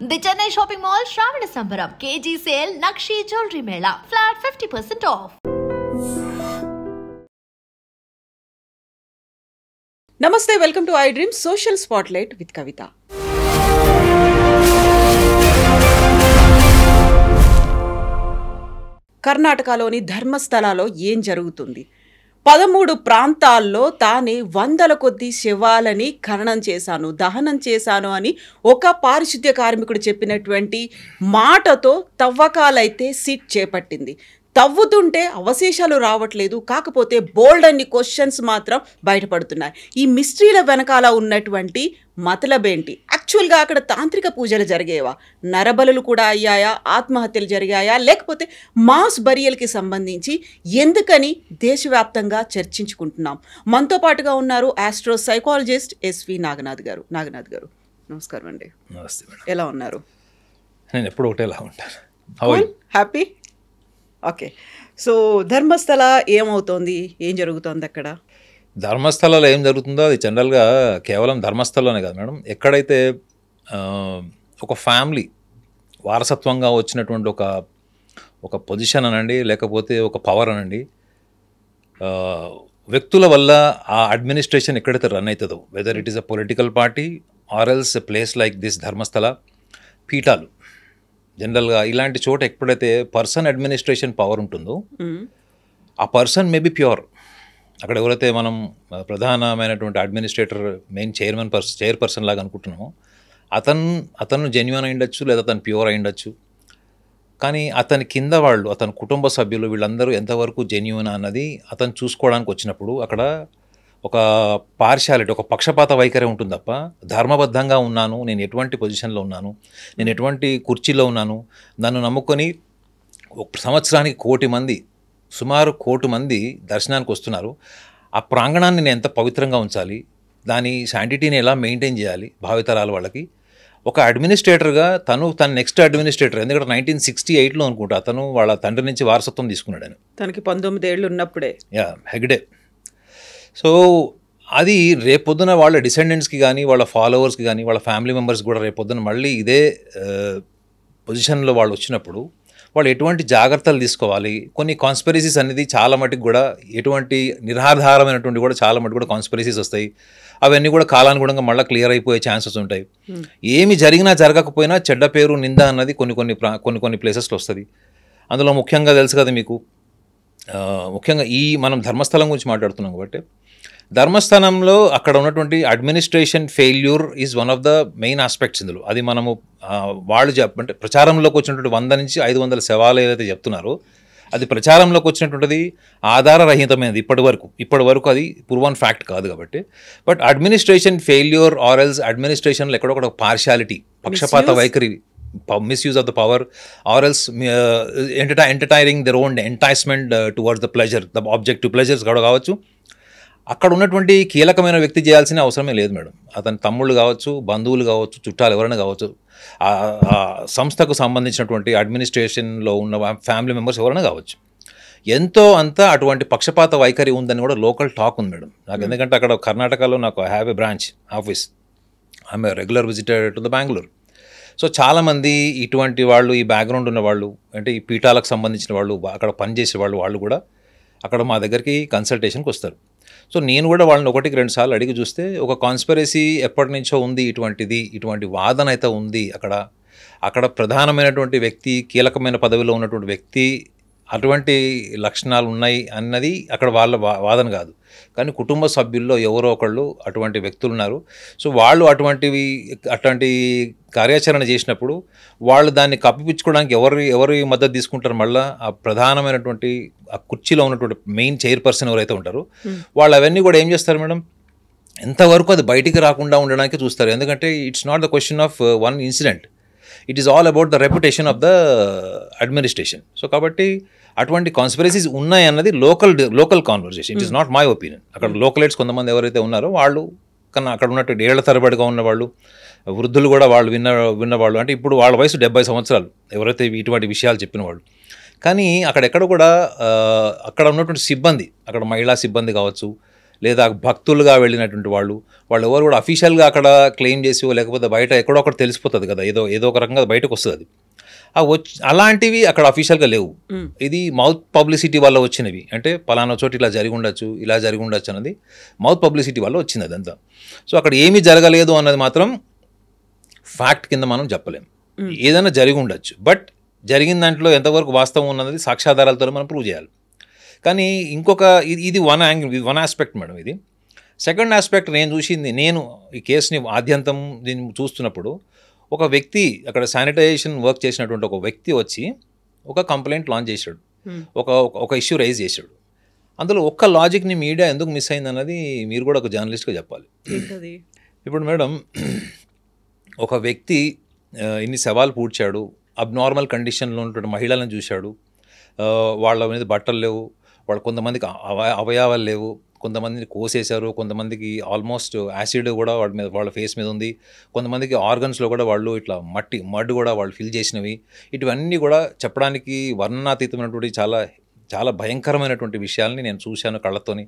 The Chennai Shopping Mall Shravana Sambaram KG Sale Nakshi Jewelry Mela Flat 50% off. Namaste, welcome to iDream Social Spotlight with Kavita. కర్ణాటకలోని ధర్మస్థలలో ఏం జరుగుతుంది? 13 ప్రాంతాల్లో తానే వందల కొద్ది శవాలని ఖననం చేశాను, దహనం చేశాను అని ఒక పారిశుద్ధ్య కార్మికుడు చెప్పినటువంటి మాటతో తవ్వకాలైతే సిట్ చేపట్టింది. తవ్వుతుంటే అవశేషాలు రావట్లేదు, కాకపోతే బోల్డ్ అన్ని క్వశ్చన్స్ మాత్రం బయటపడుతున్నాయి. ఈ మిస్టరీల వెనకాల ఉన్నటువంటి మతలబేంటి? యాక్చువల్గా అక్కడ తాంత్రిక పూజలు జరిగేవా? నరబలులు కూడా అయ్యాయా? ఆత్మహత్యలు జరిగాయా? లేకపోతే మాస్ బరియల్కి సంబంధించి ఎందుకని దేశవ్యాప్తంగా చర్చించుకుంటున్నాం? మనతో పాటుగా ఉన్నారు ఆస్ట్రో సైకాలజిస్ట్ ఎస్వి నాగనాథ్ గారు. నాగనాథ్ గారు నమస్కారం అండి. నమస్తే మేడం. ఎలా ఉన్నారు? నేను ఎప్పుడు ఒకటేలా ఉంటాను. హ్యాపీ. ఓకే, సో ధర్మస్థల ఏమవుతోంది? ఏం జరుగుతోంది అక్కడ? ధర్మస్థలలో ఏం జరుగుతుందో అది జనరల్గా కేవలం ధర్మస్థలంలోనే కాదు మేడం. ఎక్కడైతే ఒక ఫ్యామిలీ వారసత్వంగా వచ్చినటువంటి ఒక పొజిషన్ అనండి, లేకపోతే ఒక పవర్ అనండి, వ్యక్తుల వల్ల ఆ అడ్మినిస్ట్రేషన్ ఎక్కడైతే రన్ అవుతుందో, whether it is a political party or else a place like this Dharmasthala, పీఠాలు జనరల్గా ఇలాంటి చోట ఎప్పుడైతే పర్సన్ అడ్మినిస్ట్రేషన్ పవర్ ఉంటుందో ఆ పర్సన్ మే బి ప్యూర్. అక్కడ ఎవరైతే మనం ప్రధానమైనటువంటి అడ్మినిస్ట్రేటర్, మెయిన్ చైర్పర్సన్ లాగా అనుకుంటున్నామో అతను జెన్యూన్ అయి ఉండొచ్చు, లేదా అతను ప్యూర్ అయి ఉండొచ్చు. కానీ అతని కింద వాళ్ళు, అతని కుటుంబ సభ్యులు, వీళ్ళందరూ ఎంతవరకు జెన్యూన్ అన్నది అతను చూసుకోవడానికి వచ్చినప్పుడు అక్కడ ఒక పార్షాలిటీ, ఒక పక్షపాత వైఖరి ఉంటుంది తప్ప ధర్మబద్ధంగా ఉన్నాను, నేను ఎటువంటి పొజిషన్లో ఉన్నాను, నేను ఎటువంటి కుర్చీలో ఉన్నాను, నన్ను నమ్ముకొని సంవత్సరానికి 1 కోటి మంది, సుమారు 1 కోటి మంది దర్శనానికి వస్తున్నారు. ఆ ప్రాంగణాన్ని నేను ఎంత పవిత్రంగా ఉంచాలి, దాని శాంటిటీని ఎలా మెయింటైన్ చేయాలి భావితరాల వాళ్ళకి. ఒక అడ్మినిస్ట్రేటర్గా తన నెక్స్ట్ అడ్మినిస్ట్రేటర్, ఎందుకంటే 1968లో అనుకుంటా అతను వాళ్ళ తండ్రి నుంచి వారసత్వం తీసుకున్నాడు. ఆయన తనకి 19 ఏళ్ళు ఉన్నప్పుడే. హెగ్డే. సో అది రేపొద్దున వాళ్ళ డిసెండెంట్స్కి కానీ, వాళ్ళ ఫాలోవర్స్కి కానీ, వాళ్ళ ఫ్యామిలీ మెంబర్స్ కూడా రేపొద్దున మళ్ళీ ఇదే పొజిషన్లో వాళ్ళు వచ్చినప్పుడు వాళ్ళు ఎటువంటి జాగ్రత్తలు తీసుకోవాలి. కొన్ని కాన్స్పిరసీస్ అనేది చాలా మటుకు కూడా, ఎటువంటి నిరాధారమైనటువంటి కూడా చాలా మటుకు కూడా కాన్స్పిరసీస్ వస్తాయి. అవన్నీ కూడా కాలానుగుణంగా మళ్ళీ క్లియర్ అయిపోయే ఛాన్సెస్ ఉంటాయి. ఏమి జరిగినా జరగకపోయినా చెడ్డ పేరు, నింద అన్నది కొన్ని ప్లేసెస్లో వస్తుంది. అందులో ముఖ్యంగా తెలుసు కదా మీకు, ముఖ్యంగా మనం ధర్మస్థలం గురించి మాట్లాడుతున్నాం కాబట్టి, ధర్మస్థలంలో అక్కడ ఉన్నటువంటి administration failure is one of the main aspects ఇందులో. అది మనము వాళ్ళు అంటే ప్రచారంలోకి వచ్చినటువంటి 100 నుంచి 500 శవాలు ఏదైతే చెప్తున్నారో అది ప్రచారంలోకి వచ్చినటువంటిది ఆధారరహితమైనది ఇప్పటి వరకు అది ప్రూవన్ ఫ్యాక్ట్ కాదు కాబట్టి. But administration failure or else అడ్మినిస్ట్రేషన్లో ఎక్కడొక పార్షాలిటీ, పక్షపాత వైఖరి, misuse of the power or else entertaining their own enticement towards the pleasure, the objective pleasures కూడా కావచ్చు. అక్కడ ఉన్నటువంటి కీలకమైన వ్యక్తి చేయాల్సిన అవసరమే లేదు మేడం. అతని తమ్ముళ్ళు కావచ్చు, బంధువులు కావచ్చు, చుట్టాలు ఎవరైనా కావచ్చు, ఆ సంస్థకు సంబంధించినటువంటి అడ్మినిస్ట్రేషన్లో ఉన్న ఫ్యామిలీ మెంబర్స్ ఎవరైనా కావచ్చు, ఎంతో అంత అటువంటి పక్షపాత వైఖరి ఉందని కూడా లోకల్ టాక్ ఉంది మేడం నాకు. ఎందుకంటే అక్కడ కర్ణాటకలో నాకు I have a branch office, I'm a regular visitor to the Bengaluru. So చాలామంది ఇటువంటి వాళ్ళు, ఈ బ్యాక్గ్రౌండ్ ఉన్నవాళ్ళు, అంటే ఈ పీఠాలకు సంబంధించిన వాళ్ళు, అక్కడ పనిచేసే వాళ్ళు కూడా అక్కడ మా దగ్గరికి కన్సల్టేషన్కి వస్తారు. సో నేను కూడా వాళ్ళని 1-2 సార్లు అడిగి చూస్తే ఒక కాన్స్పిరసీ ఎప్పటి నుంచో ఉంది, ఇటువంటి వాదన అయితే ఉంది. అక్కడ ప్రధానమైనటువంటి వ్యక్తి, కీలకమైన పదవిలో ఉన్నటువంటి వ్యక్తి అటువంటి లక్షణాలు ఉన్నాయి అన్నది అక్కడ వాళ్ళ వాదన కాదు. కానీ కుటుంబ సభ్యుల్లో ఎవరో ఒకళ్ళు అటువంటి వ్యక్తులు ఉన్నారు. సో వాళ్ళు అటువంటి కార్యాచరణ చేసినప్పుడు వాళ్ళు దాన్ని కప్పిపుచ్చుకోవడానికి ఎవరి మద్దతు తీసుకుంటారు? మళ్ళీ ఆ ప్రధానమైనటువంటి ఆ కుర్చీలో ఉన్నటువంటి మెయిన్ చైర్పర్సన్ ఎవరైతే ఉంటారో వాళ్ళు అవన్నీ కూడా ఏం చేస్తారు మేడం, ఎంతవరకు అది బయటికి రాకుండా ఉండడానికి చూస్తారు. ఎందుకంటే it's not the question of one incident, it is all about the reputation of the administration. So కాబట్టి అటువంటి కాన్స్పిరసీస్ ఉన్నాయి అన్నది local conversation. It is not my opinion. అక్కడ లోకలైట్స్ కొంతమంది ఎవరైతే ఉన్నారో వాళ్ళు కన్నా అక్కడ ఉన్నటువంటి ఏళ్ల తరబడిగా ఉన్నవాళ్ళు, వృద్ధులు కూడా వాళ్ళు విన్నవాళ్ళు, అంటే ఇప్పుడు వాళ్ళ వయసు 70 సంవత్సరాలు ఎవరైతే ఇటువంటి విషయాలు చెప్పిన వాళ్ళు. కానీ అక్కడ కూడా అక్కడ ఉన్నటువంటి సిబ్బంది, అక్కడ మహిళా సిబ్బంది కావచ్చు, లేదా భక్తులుగా వెళ్ళినటువంటి వాళ్ళు ఎవరు కూడా అఫీషియల్గా అక్కడ క్లెయిమ్ చేసి లేకపోతే బయట ఎక్కడో ఒకటి తెలిసిపోతుంది కదా, ఏదో ఒక రకంగా బయటకు వస్తుంది అది. అలాంటివి అక్కడ అఫీషియల్గా లేవు. ఇది మౌత్ పబ్లిసిటీ వల్ల వచ్చినవి. అంటే పలానా చోటు ఇలా జరిగి ఉండొచ్చు అన్నది మౌత్ పబ్లిసిటీ వల్ల వచ్చింది అదంతా. సో అక్కడ ఏమీ జరగలేదు అన్నది మాత్రం ఫ్యాక్ట్ కింద మనం చెప్పలేం. ఏదైనా జరిగి ఉండొచ్చు, బట్ జరిగిన దాంట్లో ఎంతవరకు వాస్తవం ఉన్నది సాక్ష్యాధారాలతో మనం ప్రూవ్ చేయాలి. కానీ ఇంకొక ఇది వన్ ఆస్పెక్ట్ మేడం. ఇది సెకండ్ ఆస్పెక్ట్ నేను ఈ కేసుని ఆద్యంతం దీన్ని చూస్తున్నప్పుడు ఒక వ్యక్తి అక్కడ శానిటైజేషన్ వర్క్ చేసినటువంటి ఒక వ్యక్తి వచ్చి ఒక కంప్లైంట్ లాంచ్ చేశాడు, ఒక ఇష్యూ రైజ్ చేశాడు. అందులో ఒక్క లాజిక్ని మీడియా ఎందుకు మిస్ అయింది అన్నది మీరు కూడా ఒక జర్నలిస్ట్గా చెప్పాలి. ఇప్పుడు మేడం, ఒక వ్యక్తి ఇన్ని సవాలు పూడ్చాడు, అబ్నార్మల్ కండిషన్లో ఉన్నటువంటి మహిళలను చూశాడు, వాళ్ళ మీద బట్టలు లేవు, కొంతమందికి అవయవాలు లేవు, కొంతమందిని కోసేశారు, కొంతమందికి ఆల్మోస్ట్ యాసిడ్ కూడా వాళ్ళ ఫేస్ మీద ఉంది, కొంతమందికి ఆర్గన్స్లో కూడా వాళ్ళు ఇట్లా మడ్ కూడా వాళ్ళు ఫిల్ చేసినవి. ఇటువన్నీ కూడా చెప్పడానికి వర్ణనాతీతమైనటువంటి చాలా భయంకరమైనటువంటి విషయాల్ని నేను చూశాను కళ్ళతోని.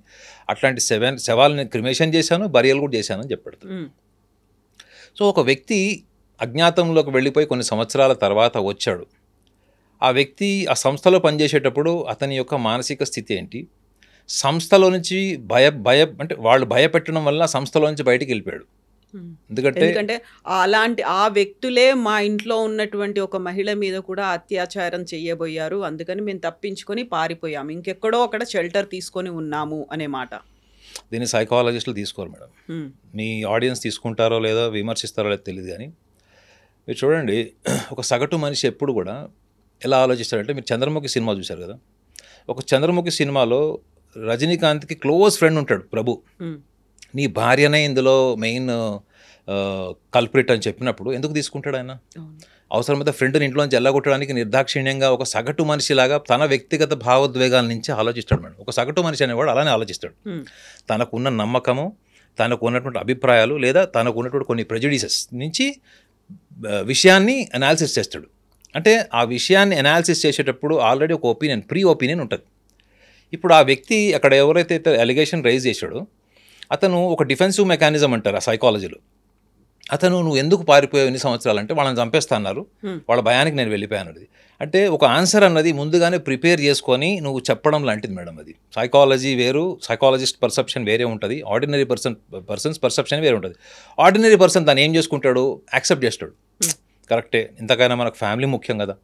అట్లాంటి శవాలని క్రిమేషన్ చేశాను, బరియల్ కూడా చేశానని చెప్పాడు. సో ఒక వ్యక్తి అజ్ఞాతంలోకి వెళ్ళిపోయి కొన్ని సంవత్సరాల తర్వాత వచ్చాడు. ఆ వ్యక్తి ఆ సంస్థలో పనిచేసేటప్పుడు అతని యొక్క మానసిక స్థితి ఏంటి, సంస్థలో నుంచి అంటే వాళ్ళు భయపెట్టడం వల్ల సంస్థలో నుంచి బయటికి వెళ్ళిపోయాడు. ఎందుకంటే అలాంటి ఆ వ్యక్తులే మా ఇంట్లో ఉన్నటువంటి ఒక మహిళ మీద కూడా అత్యాచారం చేయబోయారు, అందుకని మేము తప్పించుకొని పారిపోయాము, ఇంకెక్కడో అక్కడ షెల్టర్ తీసుకొని ఉన్నాము అనే మాట. దీన్ని సైకాలజిస్టులు తీసుకోరు మేడం. మీ ఆడియన్స్ తీసుకుంటారో లేదో విమర్శిస్తారో లేదో తెలియదు. కానీ మీరు చూడండి, ఒక సగటు మనిషి ఎప్పుడు కూడా ఎలా ఆలోచిస్తాడంటే, మీరు చంద్రముఖి సినిమా చూశారు కదా, ఒక చంద్రముఖి సినిమాలో రజనీకాంత్కి క్లోజ్ ఫ్రెండ్ ఉంటాడు ప్రభు. నీ భార్యనే ఇందులో మెయిన్ కల్ప్రిట్ అని చెప్పినప్పుడు ఎందుకు తీసుకుంటాడు ఆయన? అవసరమైతే ఫ్రెండ్ని ఇంట్లోంచి ఎల్లగొట్టడానికి నిర్దాక్షిణ్యంగా ఒక సగటు మనిషిలాగా తన వ్యక్తిగత భావోద్వేగాల నుంచి ఆలోచిస్తాడు మేడం. ఒక సగటు మనిషి అనేవాడు అలానే ఆలోచిస్తాడు. తనకున్న నమ్మకము, తనకు ఉన్నటువంటి అభిప్రాయాలు లేదా తనకు ఉన్నటువంటి కొన్ని ప్రెజుడిసెస్ నుంచి విషయాన్ని అనాలిసిస్ చేస్తాడు. అంటే ఆ విషయాన్ని అనాలిసిస్ చేసేటప్పుడు ఆల్రెడీ ఒక ప్రీ ఒపీనియన్ ఉంటుంది. ఇప్పుడు ఆ వ్యక్తి అక్కడ ఎవరైతే అలిగేషన్ రైజ్ చేశాడో అతను ఒక డిఫెన్సివ్ మెకానిజం అంటారు ఆ సైకాలజీలో. అతను నువ్వు ఎందుకు పారిపోయావు ఎన్ని సంవత్సరాలు అంటే వాళ్ళని చంపేస్తున్నారు, వాళ్ళ భయానికి నేను వెళ్ళిపోయాను. అంటే ఒక ఆన్సర్ అన్నది ముందుగానే ప్రిపేర్ చేసుకొని నువ్వు చెప్పడం లాంటిది మేడం. అది సైకాలజీ వేరు, సైకాలజిస్ట్ పర్సెప్షన్ వేరే ఉంటుంది, ఆర్డినరీ పర్సన్స్ పర్సెప్షన్ వేరే ఉంటుంది. ఆర్డినరీ పర్సన్ దాన్ని ఏం చేసుకుంటాడు, యాక్సెప్ట్ చేస్తాడు. కరెక్టే, ఇంతకైనా మనకు ఫ్యామిలీ ముఖ్యం కదా,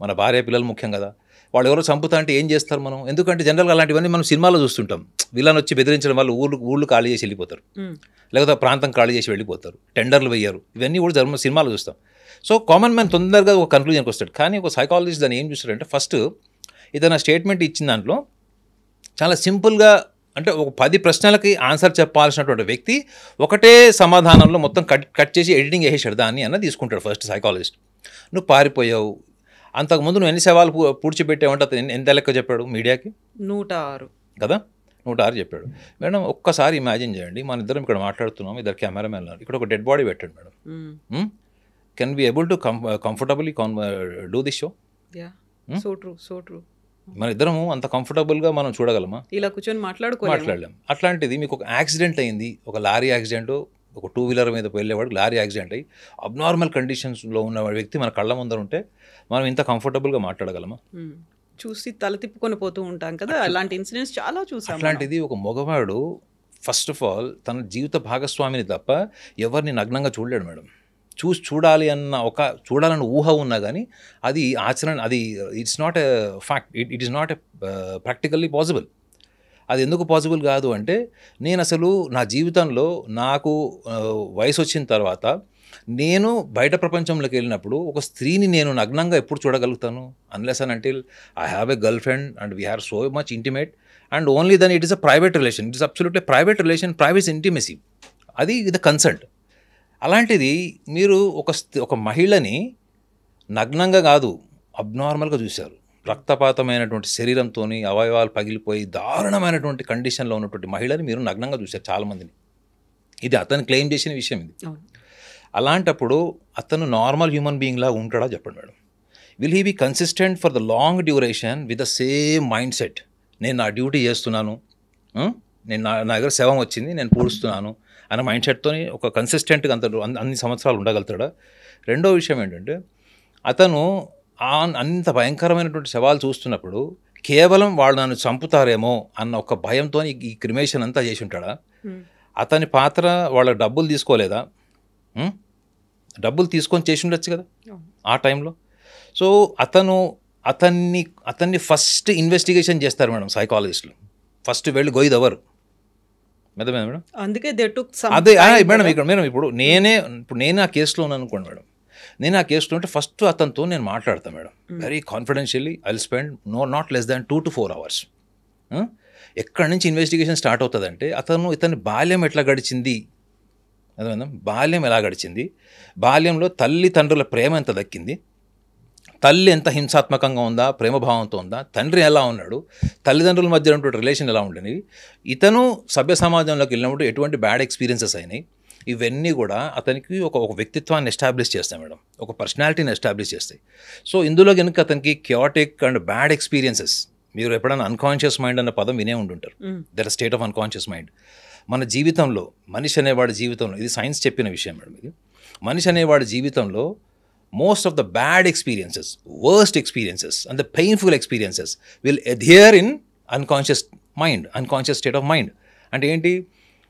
మన భార్య పిల్లలు ముఖ్యం కదా, వాళ్ళు ఎవరో చంపుతా అంటే ఏం చేస్తారు మనం? ఎందుకంటే జనరల్గా అలాంటివన్నీ మనం సినిమాలో చూస్తుంటాం. విలన్ వచ్చి బెదిరించడం వల్ల ఊళ్ళు ఖాళీ చేసి వెళ్ళిపోతారు, లేకపోతే ప్రాంతం ఖాళీ చేసి వెళ్ళిపోతారు, టెండర్లు వెయ్యారు, ఇవన్నీ కూడా సినిమాలో చూస్తాం. సో కామన్ మ్యాన్ తొందరగా ఒక కన్క్లూజన్కి వస్తాడు. కానీ ఒక సైకాలజిస్ట్ దాన్ని ఏం చూస్తాడంటే, ఫస్ట్ ఇతను స్టేట్మెంట్ ఇచ్చిన దాంట్లో చాలా సింపుల్గా, అంటే ఒక 10 ప్రశ్నలకి ఆన్సర్ చెప్పాల్సినటువంటి వ్యక్తి ఒకటే సమాధానంలో మొత్తం కట్ చేసి ఎడిటింగ్ చేసేసాడు దాన్ని అన్న తీసుకుంటాడు ఫస్ట్ సైకాలజిస్ట్. నువ్వు పారిపోయావు, అంతకుముందు నువ్వు ఎన్ని సవాలు పూడ్చిపెట్టావంటే అతను ఎంత లెక్క చెప్పాడు మీడియాకి? 106 కదా, 106 చెప్పాడు. మేడం ఒక్కసారి ఇమాజిన్ చేయండి, మన ఇద్దరం ఇక్కడ మాట్లాడుతున్నాం, ఇద్దరు కెమెరామెన్ ఉన్నారు, ఇక్కడ ఒక డెడ్ బాడీ పెట్టాడు madam. Can be able to comfortably do this show? So true. మన ఇద్దరము అంత కంఫర్టబుల్గా మనం చూడగలమా? ఇలా కూర్చొని మాట్లాడలేం. అట్లాంటిది మీకు ఒక యాక్సిడెంట్ అయింది, ఒక లారీ యాక్సిడెంట్, ఒక 2 వీలర్ మీద వెళ్ళేవాడు లారీ యాక్సిడెంట్ అయ్యి అబ్నార్మల్ కండిషన్స్లో ఉన్న వ్యక్తి మన కళ్ళ ముందర ఉంటే మనం ఇంత కంఫర్టబుల్గా మాట్లాడగలమా? చూసి తల తిప్పుకొని పోతూ ఉంటాం కదా, అలాంటి ఇన్సిడెంట్స్ చాలా చూసాం. అట్లాంటిది ఒక మగవాడు ఫస్ట్ ఆఫ్ ఆల్ తన జీవిత భాగస్వామిని తప్ప ఎవరిని నగ్నంగా చూడలేడు మేడం. చూడాలన్న ఊహ ఉన్నా కానీ అది ఆచరణ, అది it's not a fact, it is not a practically possible. అది ఎందుకు పాసిబుల్ కాదు అంటే, నేను అసలు నా జీవితంలో నాకు వయసు వచ్చిన తర్వాత నేను బయట ప్రపంచంలోకి వెళ్ళినప్పుడు ఒక స్త్రీని నేను నగ్నంగా ఎప్పుడు చూడగలుగుతాను? Unless and until I have a girlfriend and we are so much intimate and only then it is a private relation, it is absolutely private relation, private intimacy, అది విత్ కన్సల్ట్. అలాంటిది మీరు ఒక మహిళని నగ్నంగా కాదు అబ్నార్మల్గా చూశారు, రక్తపాతమైనటువంటి శరీరంతో అవయవాలు పగిలిపోయి దారుణమైనటువంటి కండిషన్లో ఉన్నటువంటి మహిళని మీరు నగ్నంగా చూశారు చాలామందిని. ఇది అతను క్లెయిమ్ చేసిన విషయం ఇది. అలాంటప్పుడు అతను నార్మల్ హ్యూమన్ బీయింగ్లా ఉంటాడా చెప్పండి madam? Will he be consistent for the long duration with the same mind set? నేను నా డ్యూటీ చేస్తున్నాను, నా దగ్గర శవం వచ్చింది, నేను పూడుస్తున్నాను అన్న మైండ్ సెట్తో ఒక కన్సిస్టెంట్గా అన్ని సంవత్సరాలు ఉండగలుగుతాడా? రెండో విషయం ఏంటంటే అతను అంత భయంకరమైనటువంటి శవాలు చూస్తున్నప్పుడు కేవలం వాళ్ళు నన్ను చంపుతారేమో అన్న ఒక భయంతో ఈ క్రిమేషన్ అంతా చేసి ఉంటాడా? అతని పాత్ర వాళ్ళ డబ్బులు తీసుకోలేదా? డబ్బులు తీసుకొని చేసి ఉండొచ్చు కదా ఆ టైంలో. సో అతన్ని ఫస్ట్ ఇన్వెస్టిగేషన్ చేస్తారు మేడం సైకాలజిస్టులు. ఫస్ట్ వెళ్ళి గొయ్యదెవరు మేడం, అందుకే అదే మేడం ఇక్కడ నేను ఆ కేసులో ఉన్నాను అనుకోండి మేడం, నేను ఆ కేసులో ఉంటే ఫస్ట్ అతనితో నేను మాట్లాడతాను madam, very confidentially. I will spend not less than 2 to 4 hours. ఎక్కడి నుంచి ఇన్వెస్టిగేషన్ స్టార్ట్ అవుతుందంటే ఇతని బాల్యం ఎట్లా గడిచింది, అదేవిధంగా బాల్యం ఎలా గడిచింది, బాల్యంలో తల్లిదండ్రుల ప్రేమ ఎంత దక్కింది, తల్లి ఎంత హింసాత్మకంగా ఉందా, ప్రేమభావంతో ఉందా, తండ్రి ఎలా ఉన్నాడు, తల్లిదండ్రుల మధ్య ఉన్నటువంటి రిలేషన్ ఎలా ఉండేవి, ఇతను సభ్య సమాజంలోకి వెళ్ళినప్పుడు ఎటువంటి బ్యాడ్ ఎక్స్పీరియన్సెస్ అయినాయి, ఇవన్నీ కూడా అతనికి ఒక వ్యక్తిత్వాన్ని ఎస్టాబ్లిష్ చేస్తాయి మేడం, ఒక పర్సనాలిటీని ఎస్టాబ్లిష్ చేస్తాయి. సో ఇందులో కనుక అతనికి క్యాటిక్ అండ్ బ్యాడ్ ఎక్స్పీరియన్సెస్, మీరు ఎప్పుడైనా అన్కాన్షియస్ మైండ్ అన్న పదం వినే ఉంటుంటారు, that state of unconscious mind. మన జీవితంలో మనిషి అనేవాడి జీవితంలో, ఇది సైన్స్ చెప్పిన విషయం మేడం, ఇది మనిషి అనేవాడి జీవితంలో most of the bad experiences, worst experiences and the painful experiences will adhere in unconscious mind, unconscious state of mind. అంటే ఏంటి,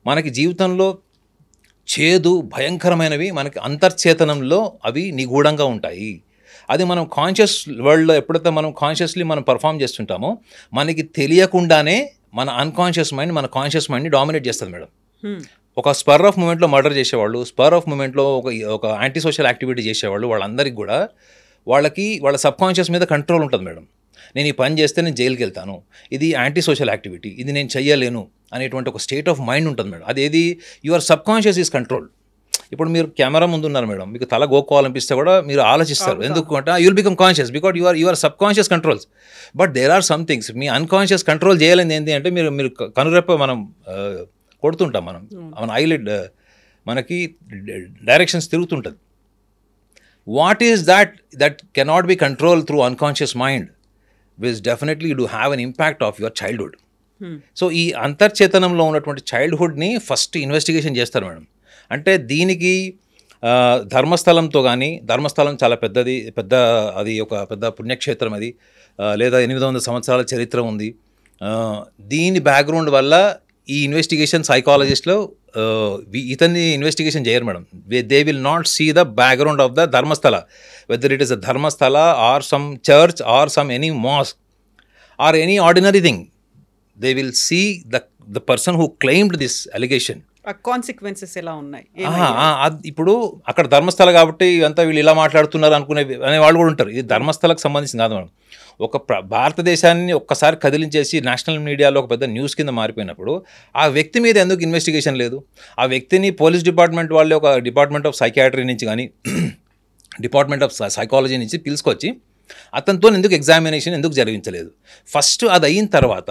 మనకి జీవితంలో చేదు భయంకరమైనవి మనకి అంతర్చేతనంలో అవి నిగూఢంగా ఉంటాయి. అది మనం కాన్షియస్ వరల్డ్లో ఎప్పుడైతే మనం కాన్షియస్లీ మనం పర్ఫామ్ చేస్తుంటామో మనకి తెలియకుండానే మన అన్కాన్షియస్ మైండ్ మన కాన్షియస్ మైండ్ని డామినేట్ చేస్తుంది మేడం. ఒక స్పర్ ఆఫ్ మూమెంట్లో మర్డర్ చేసేవాళ్ళు, స్పర్ ఆఫ్ మూమెంట్లో ఒక యాంటీ సోషల్ యాక్టివిటీ చేసేవాళ్ళు, వాళ్ళందరికీ కూడా వాళ్ళ సబ్ కాన్షియస్ మీద కంట్రోల్ ఉంటుంది మేడం. నేను ఈ పని చేస్తే నేను జైలుకి వెళ్తాను, ఇది యాంటీ సోషల్ యాక్టివిటీ, ఇది నేను చెయ్యలేను అనేటువంటి ఒక స్టేట్ ఆఫ్ మైండ్ ఉంటుంది మేడం. అదేది your sub conscious is control. ఇప్పుడు మీరు కెమెరా ముందు ఉన్నారు మేడం, మీకు తల గోక్కోవాలనిపిస్తే కూడా మీరు ఆలోచిస్తారు, ఎందుకంటే you'll become conscious because your subconscious controls. But there are some things మీ అన్కాన్షియస్ కంట్రోల్ చేయాలని ఏంటి అంటే మీరు కనురెప్ప మనం కొడుతుంటాం, మన ఐలిడ్ మనకి డైరెక్షన్స్ తిరుగుతుంటుంది. What is that cannot be control through unconscious mind which definitely do have an impact of your childhood. So ఈ అంతర్చేతనంలో ఉన్నటువంటి చైల్డ్హుడ్ని ఫస్ట్ ఇన్వెస్టిగేషన్ చేస్తారు మేడం. అంటే దీనికి ధర్మస్థలంతో కానీ, ధర్మస్థలం చాలా అది ఒక పెద్ద పుణ్యక్షేత్రం, అది లేదా 800 సంవత్సరాల చరిత్ర ఉంది. దీని బ్యాక్గ్రౌండ్ వల్ల ఈ ఇన్వెస్టిగేషన్ సైకాలజిస్ట్లో ఇతన్ని ఇన్వెస్టిగేషన్ చేయరు madam. They will not see the background of the Dharmasthala, whether it is a Dharmasthala or some church or some any mosque or any ordinary thing. They will see the person who claimed this allegation, consequences ఎలా ఉన్నాయి. ఇప్పుడు అక్కడ ధర్మస్థల కాబట్టి ఇదంతా వీళ్ళు ఇలా మాట్లాడుతున్నారు అనే వాళ్ళు కూడా ఉంటారు. ఇది ధర్మస్థలకు సంబంధించింది కాదు మేడం. ఒక భారతదేశాన్ని ఒక్కసారి కదిలించేసి నేషనల్ మీడియాలో ఒక పెద్ద న్యూస్ కింద మారిపోయినప్పుడు ఆ వ్యక్తి మీద ఎందుకు ఇన్వెస్టిగేషన్ లేదు? ఆ వ్యక్తిని పోలీస్ డిపార్ట్మెంట్ వాళ్ళే ఒక డిపార్ట్మెంట్ ఆఫ్ సైకియాట్రీ నుంచి కానీ డిపార్ట్మెంట్ ఆఫ్ సైకాలజీ నుంచి పిలుచుకొచ్చి అతనితో ఎందుకు ఎగ్జామినేషన్ ఎందుకు జరిగించలేదు? ఫస్ట్ అది అయిన తర్వాత,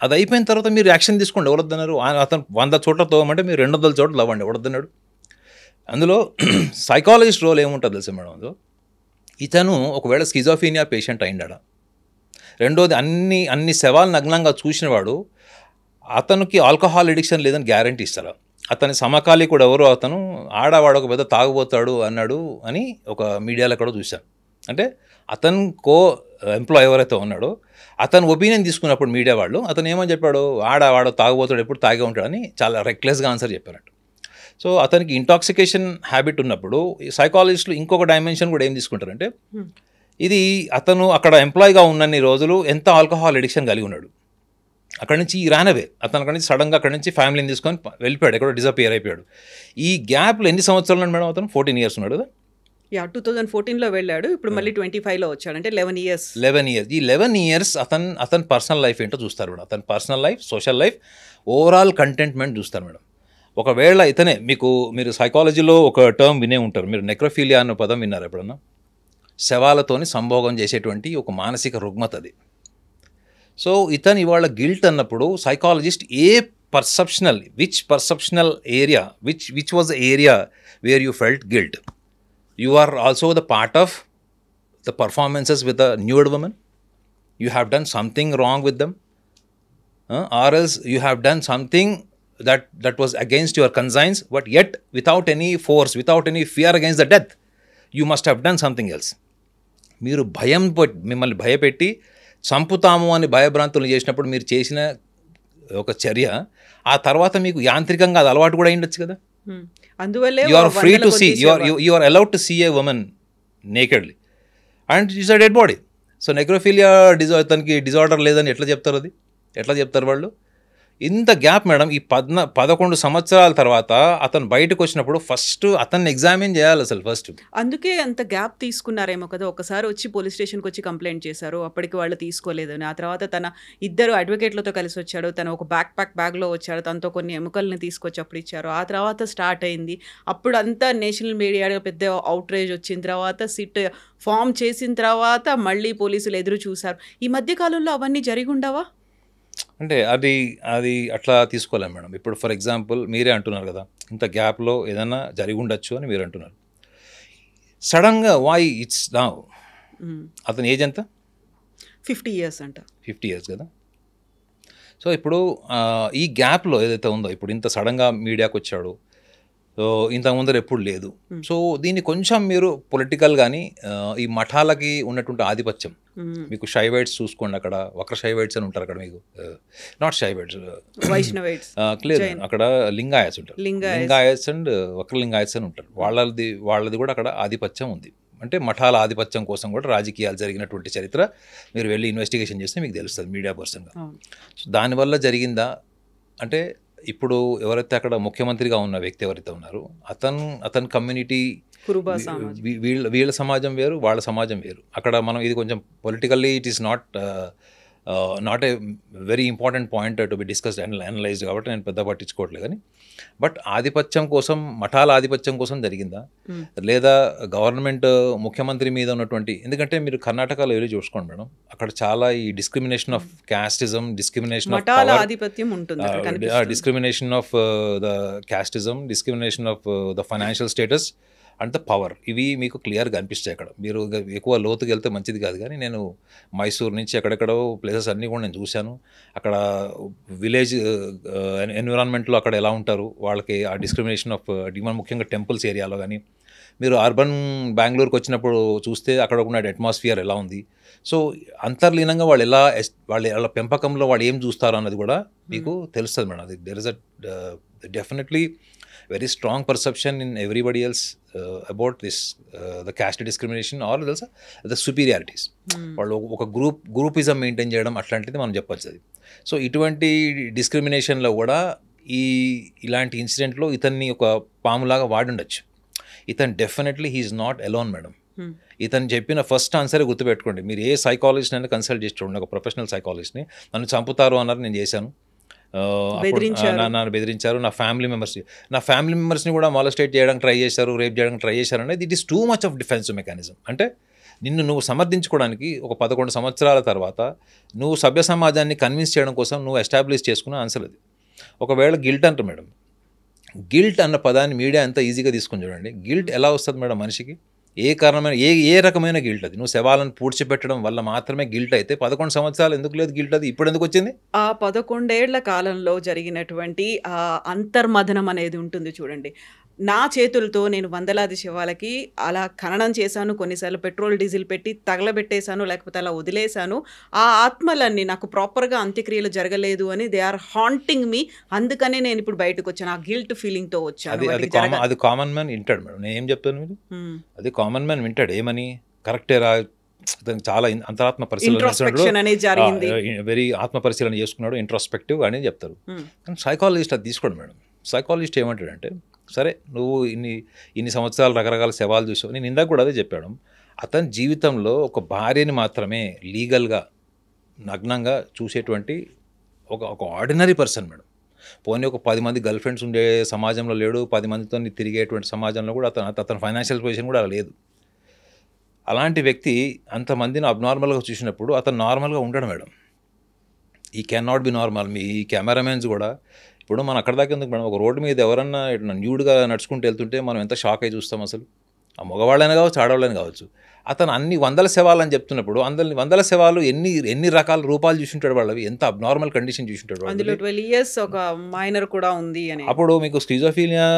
అది అయిపోయిన తర్వాత మీరు యాక్షన్ తీసుకోండి. ఎవరొద్దన్నారు? అతను 100 చోట్ల తోమంటే మీరు 200 చోట్ల అవ్వండి, ఎవరొద్దన్నాడు? అందులో సైకాలజిస్ట్ రోల్ ఏముంటుంది తెలుసా మేడం? అందులో ఇతను ఒకవేళ స్కిజోఫీనియా పేషెంట్ అయిండా, రెండోది అన్ని శవాలు నగ్నంగా చూసినవాడు అతనికి ఆల్కహాల్ ఎడిక్షన్ లేదని గ్యారంటీ ఇస్తారా? అతని సమకాలీకుడు ఎవరో అతను ఆడవాడు ఒక పెద్ద తాగుబోతాడు అన్నాడు అని ఒక మీడియాలో కూడా చూశాను. అంటే అతను ఎంప్లాయ్ ఎవరైతే ఉన్నాడో అతను ఒపీనియన్ తీసుకున్నప్పుడు మీడియా వాళ్ళు అతను ఏమని చెప్పాడు, ఆడవాడు తాగుబోతాడు ఎప్పుడు తాగే ఉంటాడని చాలా రెక్లెస్గా ఆన్సర్ చెప్పారట. సో అతనికి ఇంటాక్సికేషన్ హ్యాబిట్ ఉన్నప్పుడు సైకాలజిస్టులు ఇంకొక డైమెన్షన్ కూడా ఏం తీసుకుంటారంటే, ఇది అతను అక్కడ ఎంప్లాయ్గా ఉన్నన్ని రోజులు ఎంత ఆల్కహాల్ ఎడిక్షన్ కలిగి ఉన్నాడు, అక్కడి నుంచి రానవే అతను అక్కడి నుంచి సడన్గా అక్కడి నుంచి ఫ్యామిలీని తీసుకొని వెళ్ళిపోయాడు, ఎక్కడో డిసపియర్ అయిపోయాడు. ఈ గ్యాప్లో ఎన్ని సంవత్సరాలు ఉన్నాడు మేడం? అతను 14 years ఉన్నాడు కదా. 2014లో వెళ్ళాడు, ఇప్పుడు మళ్ళీ 25లో వచ్చాడు, అంటే 11 years. ఈ 11 years అతని పర్సనల్ లైఫ్ ఏంటో చూస్తారు మేడం. అతని personal life, social life, overall contentment చూస్తారు మేడం. ఒకవేళ ఇతనే మీరు సైకాలజీలో ఒక టర్మ్ వినే ఉంటారు, మీరు నెక్రోఫీలియా అన్న పదం విన్నారు ఎప్పుడన్నా? శవాలతోని సంభోగం చేసేటువంటి ఒక మానసిక రుగ్మత అది. సో ఇతను ఇవాళ గిల్ట్ అన్నప్పుడు psychologist which perceptional area which was the area where you felt guilt. You are also the part of the performances with the nude woman. You have done something wrong with them. or else you have done something that was against your conscience, but yet without any force, without any fear against the death, you must have done something else. మీరు మిమ్మల్ని భయపెట్టి చంపుతాము అని భయభ్రాంతులు చేసినప్పుడు మీరు చేసిన ఒక చర్య ఆ తర్వాత మీకు యాంత్రికంగా అది అలవాటు కూడా అయ్యుండొచ్చు కదా. అందువల్లే you are free to see, you are allowed to see a women nakedly and it's a dead body. So necrophilia తనకి డిజార్డర్ లేదని ఎట్లా చెప్తారు? అది ఎట్లా చెప్తారు వాళ్ళు? ఇంత గ్యాప్ మేడం. ఈ 11 సంవత్సరాల తర్వాత అతను బయటకు వచ్చినప్పుడు ఫస్ట్ అతన్ని ఎగ్జామిన్ చేయాలి అసలు ఫస్ట్. అందుకే అంత గ్యాప్ తీసుకున్నారేమో కదా. ఒకసారి వచ్చి పోలీస్ స్టేషన్కి వచ్చి కంప్లైంట్ చేశారు, అప్పటికి వాళ్ళు తీసుకోలేదని. ఆ తర్వాత తన 2 అడ్వకేట్లతో కలిసి వచ్చాడు, తను ఒక బ్యాగ్లో వచ్చాడు, తనతో కొన్ని ఎముకల్ని తీసుకొచ్చి అప్పుడు ఇచ్చారు. ఆ తర్వాత స్టార్ట్ అయింది. అప్పుడు అంతా నేషనల్ మీడియాలో పెద్ద అవుట్రేజ్ వచ్చిన తర్వాత సిట్ ఫామ్ చేసిన తర్వాత మళ్ళీ పోలీసులు ఎదురు చూశారు. ఈ మధ్యకాలంలో అవన్నీ జరిగి ఉండవా? అంటే అది అట్లా తీసుకోలేం మేడం. ఇప్పుడు ఫర్ ఎగ్జాంపుల్ మీరే అంటున్నారు కదా, ఇంత గ్యాప్లో ఏదైనా జరిగి ఉండొచ్చు అని మీరు అంటున్నారు. సడన్గా వై ఇట్స్ నౌ? అతని ఏజ్ ఎంత? 50 years అంట. 50 years కదా. సో ఇప్పుడు ఈ గ్యాప్లో ఏదైతే ఉందో, ఇప్పుడు ఇంత సడన్గా మీడియాకి వచ్చాడు, సో ఇంతకుముందర ఎప్పుడు లేదు. సో దీన్ని కొంచెం మీరు పొలిటికల్ కానీ ఈ మఠాలకి ఉన్నటువంటి ఆధిపత్యం, మీకు షైవైట్స్ చూసుకోండి, అక్కడ వక్ర షైవైట్స్ అని ఉంటారు అక్కడ, మీకు నాట్ షైవైట్స్, వైష్ణవైట్స్ క్లియర్, అక్కడ లింగాయత్స్ ఉంటారు, లింగాయత్స్ అండ్ వక్ర లింగాయత్స్ అని ఉంటారు. వాళ్ళది కూడా అక్కడ ఆధిపత్యం ఉంది. అంటే మఠాల ఆధిపత్యం కోసం కూడా రాజకీయాలు జరిగినటువంటి చరిత్ర మీరు వెళ్ళి ఇన్వెస్టిగేషన్ చేస్తే మీకు తెలుస్తుంది మీడియా పర్సన్గా. సో దానివల్ల జరిగిందా అంటే, ఇప్పుడు ఎవరైతే అక్కడ ముఖ్యమంత్రిగా ఉన్న వ్యక్తి ఎవరైతే ఉన్నారో అతని కమ్యూనిటీ, వీళ్ళ సమాజం వేరు, వాళ్ళ సమాజం వేరు. అక్కడ మనం ఇది కొంచెం politically it is not a very important point to be discussed and analysed, కాబట్టి నేను పెద్ద పట్టించుకోవట్లేదు. కానీ బట్ ఆధిపత్యం కోసం, మఠాల ఆధిపత్యం కోసం జరిగిందా, లేదా గవర్నమెంట్ ముఖ్యమంత్రి మీద ఉన్నటువంటి, ఎందుకంటే మీరు కర్ణాటకలో వెళ్ళి చూసుకోండి మేడం, అక్కడ చాలా ఈ discrimination of casteism, discrimination of ఆధిపత్యం ఉంటుంది, discrimination of the casteism, discrimination of the financial status and the power, ఇవి మీకు క్లియర్గా అనిపిస్తాయి అక్కడ. మీరు ఎక్కువ లోతుకి వెళ్తే మంచిది కాదు, కానీ నేను మైసూర్ నుంచి ఎక్కడెక్కడో ప్లేసెస్ అన్నీ కూడా నేను చూశాను. అక్కడ విలేజ్ ఎన్విరాన్మెంట్లో అక్కడ ఎలా ఉంటారు వాళ్ళకి, ఆ డిస్క్రిమినేషన్ ఆఫ్ ముఖ్యంగా టెంపుల్స్ ఏరియాలో కానీ, మీరు అర్బన్ బెంగళూరుకి వచ్చినప్పుడు చూస్తే అక్కడ ఉన్న అట్మాస్ఫియర్ ఎలా ఉంది. సో అంతర్లీనంగా వాళ్ళ పెంపకంలో వాళ్ళు ఏం చూస్తారు అన్నది కూడా మీకు తెలుస్తుంది మేడం. అది there is a definitely very strong perception in everybody else about this the caste discrimination or the superiorities. వాళ్ళు ఒక గ్రూపిజం మెయింటైన్ చేయడం అట్లాంటిది మనం చెప్పచ్చు అది. సో ఇటువంటి డిస్క్రిమినేషన్లో కూడా ఇలాంటి ఇన్సిడెంట్లో ఇతన్ని ఒక పాములాగా వాడుండొచ్చు. ఇతను definitely he is not alone madam. ఇతను చెప్పిన ఫస్ట్ ఆన్సరే గుర్తుపెట్టుకోండి. మీరు ఏ సైకాలజిస్ట్ అయినా కన్సల్ట్ చేసి చూడండి, ఒక ప్రొఫెషనల్ సైకాలజిస్ట్ని. నన్ను చంపుతారు అన్నారు, నేను చేశాను, నన్ను బెదిరించారు, నా ఫ్యామిలీ మెంబర్స్ని కూడా మాలస్టేట్ చేయడానికి ట్రై చేశారు, రేప్ చేయడానికి ట్రై చేశారు అనేది it is too much of defensive mechanism. అంటే నువ్వు సమర్థించుకోవడానికి ఒక 11 సంవత్సరాల తర్వాత నువ్వు సభ్య సమాజాన్ని కన్విన్స్ చేయడం కోసం నువ్వు ఎస్టాబ్లిష్ చేసుకున్న ఆన్సర్ అది. ఒకవేళ గిల్ట్ అంటారు మేడం, గిల్ట్ అన్న పదాన్ని మీడియా ఎంత ఈజీగా తీసుకొని చూడండి. గిల్ట్ ఎలా వస్తుంది మేడం మనిషికి? ఏ కారణమైన ఏ రకమైన గిల్ట్ అది? నువ్వు శవాలను పూడ్చిపెట్టడం వల్ల మాత్రమే గిల్ట్ అయితే 11 సంవత్సరాలు ఎందుకు లేదు గిల్ట్? అది ఇప్పుడు ఎందుకు వచ్చింది? ఆ 11 ఏళ్ల కాలంలో జరిగినటువంటి అంతర్మథనం అనేది ఉంటుంది చూడండి. నా చేతులతో నేను వందలాది శవాలకి అలా ఖననం చేశాను, కొన్నిసార్లు పెట్రోల్ డీజిల్ పెట్టి తగలబెట్టేశాను, లేకపోతే అలా వదిలేశాను. ఆ ఆత్మలన్నీ నాకు ప్రాపర్గా అంత్యక్రియలు జరగలేదు అని దే ఆర్ హాంటింగ్ మీ. అందుకనే నేను ఇప్పుడు బయటకు వచ్చాను, ఆ గిల్ట్ ఫీలింగ్తో వచ్చాను. అది కామన్ మ్యాన్ వింటాడు మేడం. నేను ఏం చెప్తాను మీరు, అది కామన్ మ్యాన్ వింటాడు. ఏమని కరెక్టేరా, చాలా అంతరాత్మ పరిశీలన జరిగింది, వెరీ ఆత్మ పరిశీలన చేసుకున్నాడు, ఇంట్రోస్పెక్టివ్ అని చెప్తారు. కానీ సైకాలజిస్ట్ అది తీసుకోండి మేడం. సైకాలజిస్ట్ ఏమంటాడంటే, సరే నువ్వు ఇన్ని సంవత్సరాలు రకరకాల శవాలు చూసావు, నేను ఇందాక కూడా అదే చెప్పాను. అతని జీవితంలో ఒక భార్యని మాత్రమే లీగల్గా నగ్నంగా చూసేటువంటి ఒక ఆర్డినరీ పర్సన్ మేడం. పోనీ ఒక 10 మంది గర్ల్ ఫ్రెండ్స్ ఉండే సమాజంలో లేడు, 10 మందితో తిరిగేటువంటి సమాజంలో కూడా అతని ఫైనాన్షియల్ పొజిషన్ కూడా అలా లేదు. అలాంటి వ్యక్తి అంతమందిని అబ్నార్మల్గా చూసినప్పుడు అతను నార్మల్గా ఉండడు మేడం. ఈ క్యాన్ నాట్ బి నార్మల్. మీ ఈ కెమెరామెన్స్ కూడా ఇప్పుడు మనం అక్కడ దాకా ఎందుకు మేడం, ఒక రోడ్డు మీద ఎవరన్నా న్యూడ్గా నడుచుకుంటూ వెళ్తుంటే మనం ఎంత షాక్ అయి చూస్తాం అసలు. ఆ మగవాళ్ళైనా కావచ్చు, ఆడవాళ్ళని కావచ్చు. అతను అన్ని వందల శవాలని చెప్తున్నప్పుడు వందల శవాలు ఎన్ని రకాల రూపాలు చూసుంటాడు వాళ్ళవి, ఎంత అబ్నార్మల్ కండిషన్ చూసుంటాడు అందులో వాళ్ళవి. 12 years ఒక మైనర్ కూడా ఉంది అని. అప్పుడు మీకు స్కిజోఫీనియా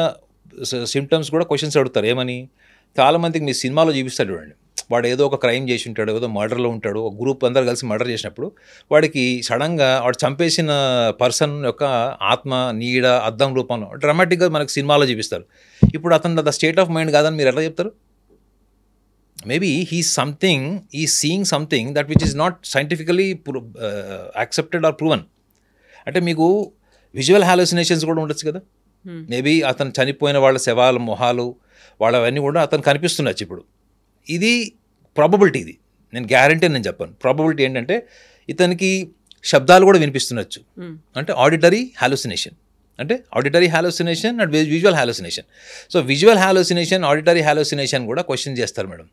సిమ్టమ్స్ కూడా క్వశ్చన్స్ అడుగుతారు. ఏమని? చాలామందికి మీ సినిమాలో చూపిస్తాడు చూడండి, వాడు ఏదో ఒక క్రైమ్ చేసి ఉంటాడు, ఏదో మర్డర్లో ఉంటాడు, ఒక గ్రూప్ అందరు కలిసి మర్డర్ చేసినప్పుడు వాడికి సడన్గా వాడు చంపేసిన పర్సన్ యొక్క ఆత్మ నీడ అద్దం రూపంలో డ్రామాటిక్గా మనకు సినిమాలో చూపిస్తారు. ఇప్పుడు అతను ద స్టేట్ ఆఫ్ మైండ్ కాదని మీరు ఎట్లా చెప్తారు? మేబీ ఈ seeing something that which is not scientifically accepted or proven. అంటే మీకు విజువల్ హాలోసినేషన్స్ కూడా ఉండొచ్చు కదా. మేబీ అతను చనిపోయిన వాళ్ళ శవాల మొహాలు వాళ్ళవన్నీ కూడా అతను కనిపిస్తుండొచ్చు. ఇప్పుడు ఇది ప్రాబబిలిటీ, ఇది నేను గ్యారంటీ నేను చెప్పాను. ప్రాబబిలిటీ ఏంటంటే ఇతనికి శబ్దాలు కూడా వినిపిస్తుండొచ్చు. అంటే auditory hallucination and visual hallucination. So visual hallucination, auditory hallucination కూడా క్వశ్చన్ చేస్తారు madam.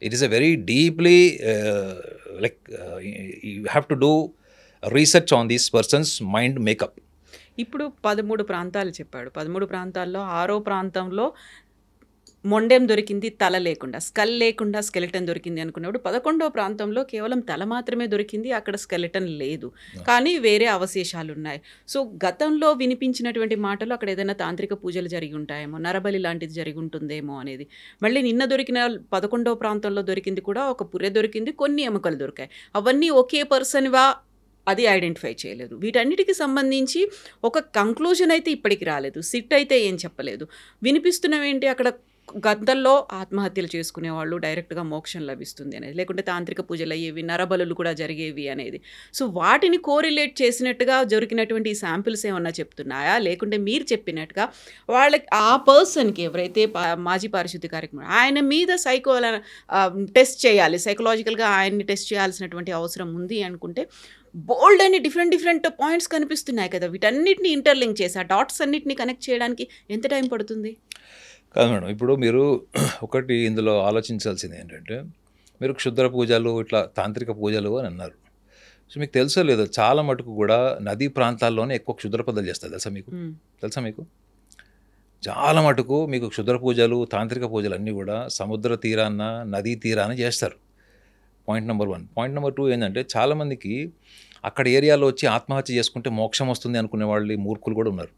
It is a very deeply you have to do research on these persons mind makeup. ఇప్పుడు 13 ప్రాంతాలు చెప్పాడు. 13 ప్రాంతాల్లో 6వ ప్రాంతంలో మొండెం దొరికింది, తల లేకుండా, స్కల్ లేకుండా స్కెలిటన్ దొరికింది అనుకున్నప్పుడు 11వ ప్రాంతంలో కేవలం తల మాత్రమే దొరికింది, అక్కడ స్కెలిటన్ లేదు, కానీ వేరే అవశేషాలు ఉన్నాయి. సో గతంలో వినిపించినటువంటి మాటలు అక్కడ ఏదైనా తాంత్రిక పూజలు జరిగి ఉంటాయేమో, నరబలి లాంటిది జరిగి ఉంటుందేమో అనేది. మళ్ళీ నిన్న దొరికిన 11వ ప్రాంతంలో దొరికింది కూడా ఒక పుర్రె దొరికింది, కొన్ని ఎముకలు దొరికాయి. అవన్నీ ఒకే పర్సన్వా అది ఐడెంటిఫై చేయలేదు. వీటన్నిటికి సంబంధించి ఒక కంక్లూజన్ అయితే ఇప్పటికి రాలేదు. సిట్ అయితే ఏం చెప్పలేదు. వినిపిస్తున్నవేంటి, అక్కడ గతంలో ఆత్మహత్యలు చేసుకునే వాళ్ళు డైరెక్ట్గా మోక్షం లభిస్తుంది అనేది, లేకుంటే తాంత్రిక పూజలు అయ్యేవి, నరబలులు కూడా జరిగేవి అనేది. సో వాటిని కోరిలేట్ చేసినట్టుగా దొరికినటువంటి ఈ శాంపిల్స్ ఏమన్నా చెప్తున్నాయా, లేకుంటే మీరు చెప్పినట్టుగా వాళ్ళకి ఆ పర్సన్కి ఎవరైతే మాజీ పారిశుద్ధ్య కార్యక్రమం ఆయన మీద టెస్ట్ చేయాలి, సైకలాజికల్గా ఆయన్ని టెస్ట్ చేయాల్సినటువంటి అవసరం ఉంది అనుకుంటే బోల్డ్ అని డిఫరెంట్ పాయింట్స్ కనిపిస్తున్నాయి కదా. వీటన్నిటిని ఇంటర్లింక్ చేసి ఆ డాట్స్ అన్నిటిని కనెక్ట్ చేయడానికి ఎంత టైం పడుతుంది? కాదు మేడం, ఇప్పుడు మీరు ఒకటి ఇందులో ఆలోచించాల్సింది ఏంటంటే, మీరు క్షుద్ర పూజలు ఇట్లా తాంత్రిక పూజలు అని అన్నారు. సో మీకు తెలుసో లేదో, చాలా మటుకు కూడా నదీ ప్రాంతాల్లోనే ఎక్కువ క్షుద్ర పద్ధతులు చేస్తారు. తెలుసా మీకు? చాలా మటుకు మీకు క్షుద్ర పూజలు, తాంత్రిక పూజలు అన్నీ కూడా సముద్ర తీరాన, నదీ తీరాన చేస్తారు. Point number 1. పాయింట్ నెంబర్ 2 ఏంటంటే, చాలామందికి అక్కడ ఏరియాలో వచ్చి ఆత్మహత్య చేసుకుంటే మోక్షం వస్తుంది అనుకునే వాళ్ళు మూర్ఖులు కూడా ఉన్నారు.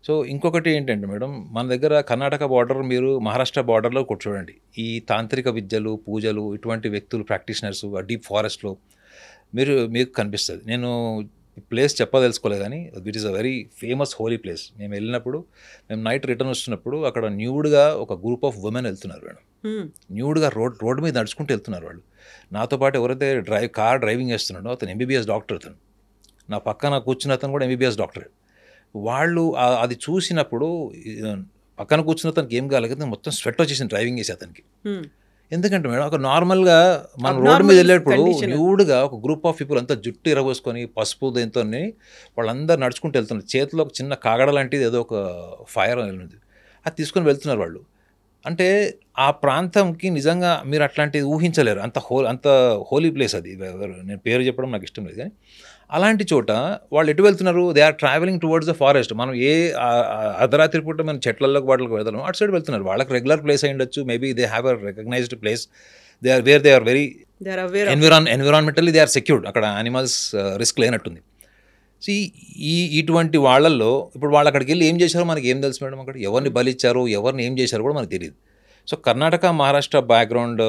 సో ఇంకొకటి ఏంటంటే మేడం, మన దగ్గర కర్ణాటక బార్డర్, మీరు మహారాష్ట్ర బార్డర్లో చూడండి, ఈ తాంత్రిక విద్యలు, పూజలు ఇటువంటి వ్యక్తులు, ప్రాక్టీషనర్స్ ఆ డీప్ ఫారెస్ట్లో మీకు కనిపిస్తుంది. నేను ప్లేస్ చెప్పదలుచుకోలేదు, కానీ it is a very famous holy place. మేము వెళ్ళినప్పుడు, మేము నైట్ రిటర్న్ వస్తున్నప్పుడు అక్కడ న్యూడ్గా ఒక గ్రూప్ ఆఫ్ ఉమెన్ వెళ్తున్నారు మేడం. న్యూడ్గా రోడ్డు మీద నడుచుకుంటూ వెళ్తున్నారు వాళ్ళు. నాతో పాటు ఎవరైతే కార్ డ్రైవింగ్ చేస్తున్నాడో అతను MBBS డాక్టర్. అతను నా పక్కన కూర్చున్న అతను కూడా MBBS డాక్టర్. వాళ్ళు అది చూసినప్పుడు పక్కన కూర్చున్న అతనికి ఏం కాలేదు, మొత్తం స్వెట్ వచ్చేసింది డ్రైవింగ్ చేసి అతనికి. ఎందుకంటే మేడం, ఒక నార్మల్గా మనం రోడ్డు మీద వెళ్ళేటప్పుడు న్యూడ్గా ఒక గ్రూప్ ఆఫ్ పీపుల్ అంతా జుట్టు ఇరగోసుకొని పసుపు దీంతో వాళ్ళందరూ నడుచుకుంటూ వెళ్తున్నారు. చేతిలో ఒక చిన్న కాగడ లాంటిది ఏదో ఒక ఫైర్ ఉంది, అది తీసుకొని వెళ్తున్నారు వాళ్ళు. అంటే ఆ ప్రాంతంకి నిజంగా మీరు అట్లాంటిది ఊహించలేరు, అంత హోలీ ప్లేస్ అది. నేను పేరు చెప్పడం నాకు ఇష్టం లేదు, కానీ అలాంటి చోట వాళ్ళు ఎటు వెళ్తున్నారు? They are travelling towards the forest. మనం అర్ధరాత్రి పూట మనం చెట్లలోకి వాటికి వెళ్తాం, అటు సైడ్ వెళ్తున్నారు. వాళ్ళకి రెగ్యులర్ ప్లేస్ అయి ఉండొచ్చు, maybe they have a recognised place, they are very environmentally they are secured. అక్కడ యానిమల్స్ రిస్క్ లేనట్టుంది. సో ఇటువంటి వాళ్ళల్లో ఇప్పుడు వాళ్ళు అక్కడికి వెళ్ళి ఏం చేశారో మనకి ఏం తెలుసు మేడం? అక్కడ ఎవరిని బలిచ్చారో, ఎవరిని ఏం చేశారో కూడా మనకు తెలియదు. సో కర్ణాటక, మహారాష్ట్ర బ్యాక్గ్రౌండ్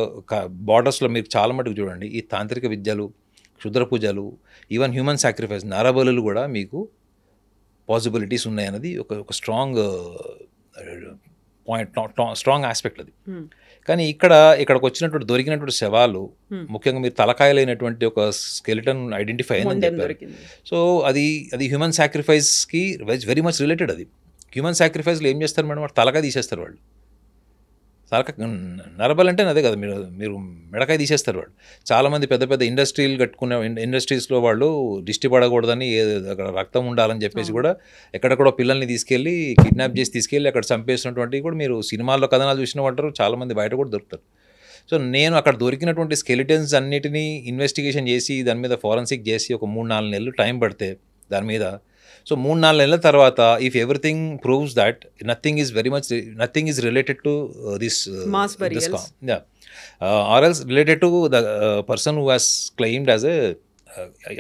బార్డర్స్లో మీరు చాలా మటుకు చూడండి, ఈ తాంత్రిక విద్యలు, క్షుద్ర పూజలు, ఈవెన్ హ్యూమన్ సాక్రిఫైస్, నరబలులు కూడా మీకు పాసిబిలిటీస్ ఉన్నాయన్నది ఒక స్ట్రాంగ్ పాయింట్, స్ట్రాంగ్ ఆస్పెక్ట్ అది. కానీ ఇక్కడికి వచ్చినటువంటి దొరికినటువంటి శవాలు, ముఖ్యంగా మీరు తలకాయలైనటువంటి ఒక స్కెలిటన్ ఐడెంటిఫై అయిందని చెప్పారు. సో అది హ్యూమన్ సాక్రిఫైస్కి వెరీ మచ్ రిలేటెడ్. అది హ్యూమన్ సాక్రిఫైస్లో ఏం చేస్తారు మేడం? వాడు తలకాయ తీసేస్తారు వాళ్ళు. నరబల్ అంటే అదే కదా, మీరు మెడకాయ తీసేస్తారు వాళ్ళు. చాలామంది పెద్ద పెద్ద ఇండస్ట్రీలు కట్టుకునే ఇండస్ట్రీస్లో వాళ్ళు దిష్టి పడకూడదని, అక్కడ రక్తం ఉండాలని చెప్పేసి కూడా ఎక్కడెక్కడో పిల్లల్ని తీసుకెళ్ళి కిడ్నాప్ చేసి తీసుకెళ్ళి అక్కడ చంపేసినటువంటివి కూడా మీరు సినిమాల్లో కథనాలు చూసిన ఉంటారు. చాలామంది బయట కూడా దొరుకుతారు. సో నేను అక్కడ దొరికినటువంటి స్కెలిటన్స్ అన్నిటినీ ఇన్వెస్టిగేషన్ చేసి దాని మీద ఫారెన్సిక్ చేసి ఒక 3-4 నెలలు టైం పడితే దాని మీద సో 3-4 నెలల తర్వాత if everything proves that nothing is related to this Mass burials. or else related to the person who has claimed as a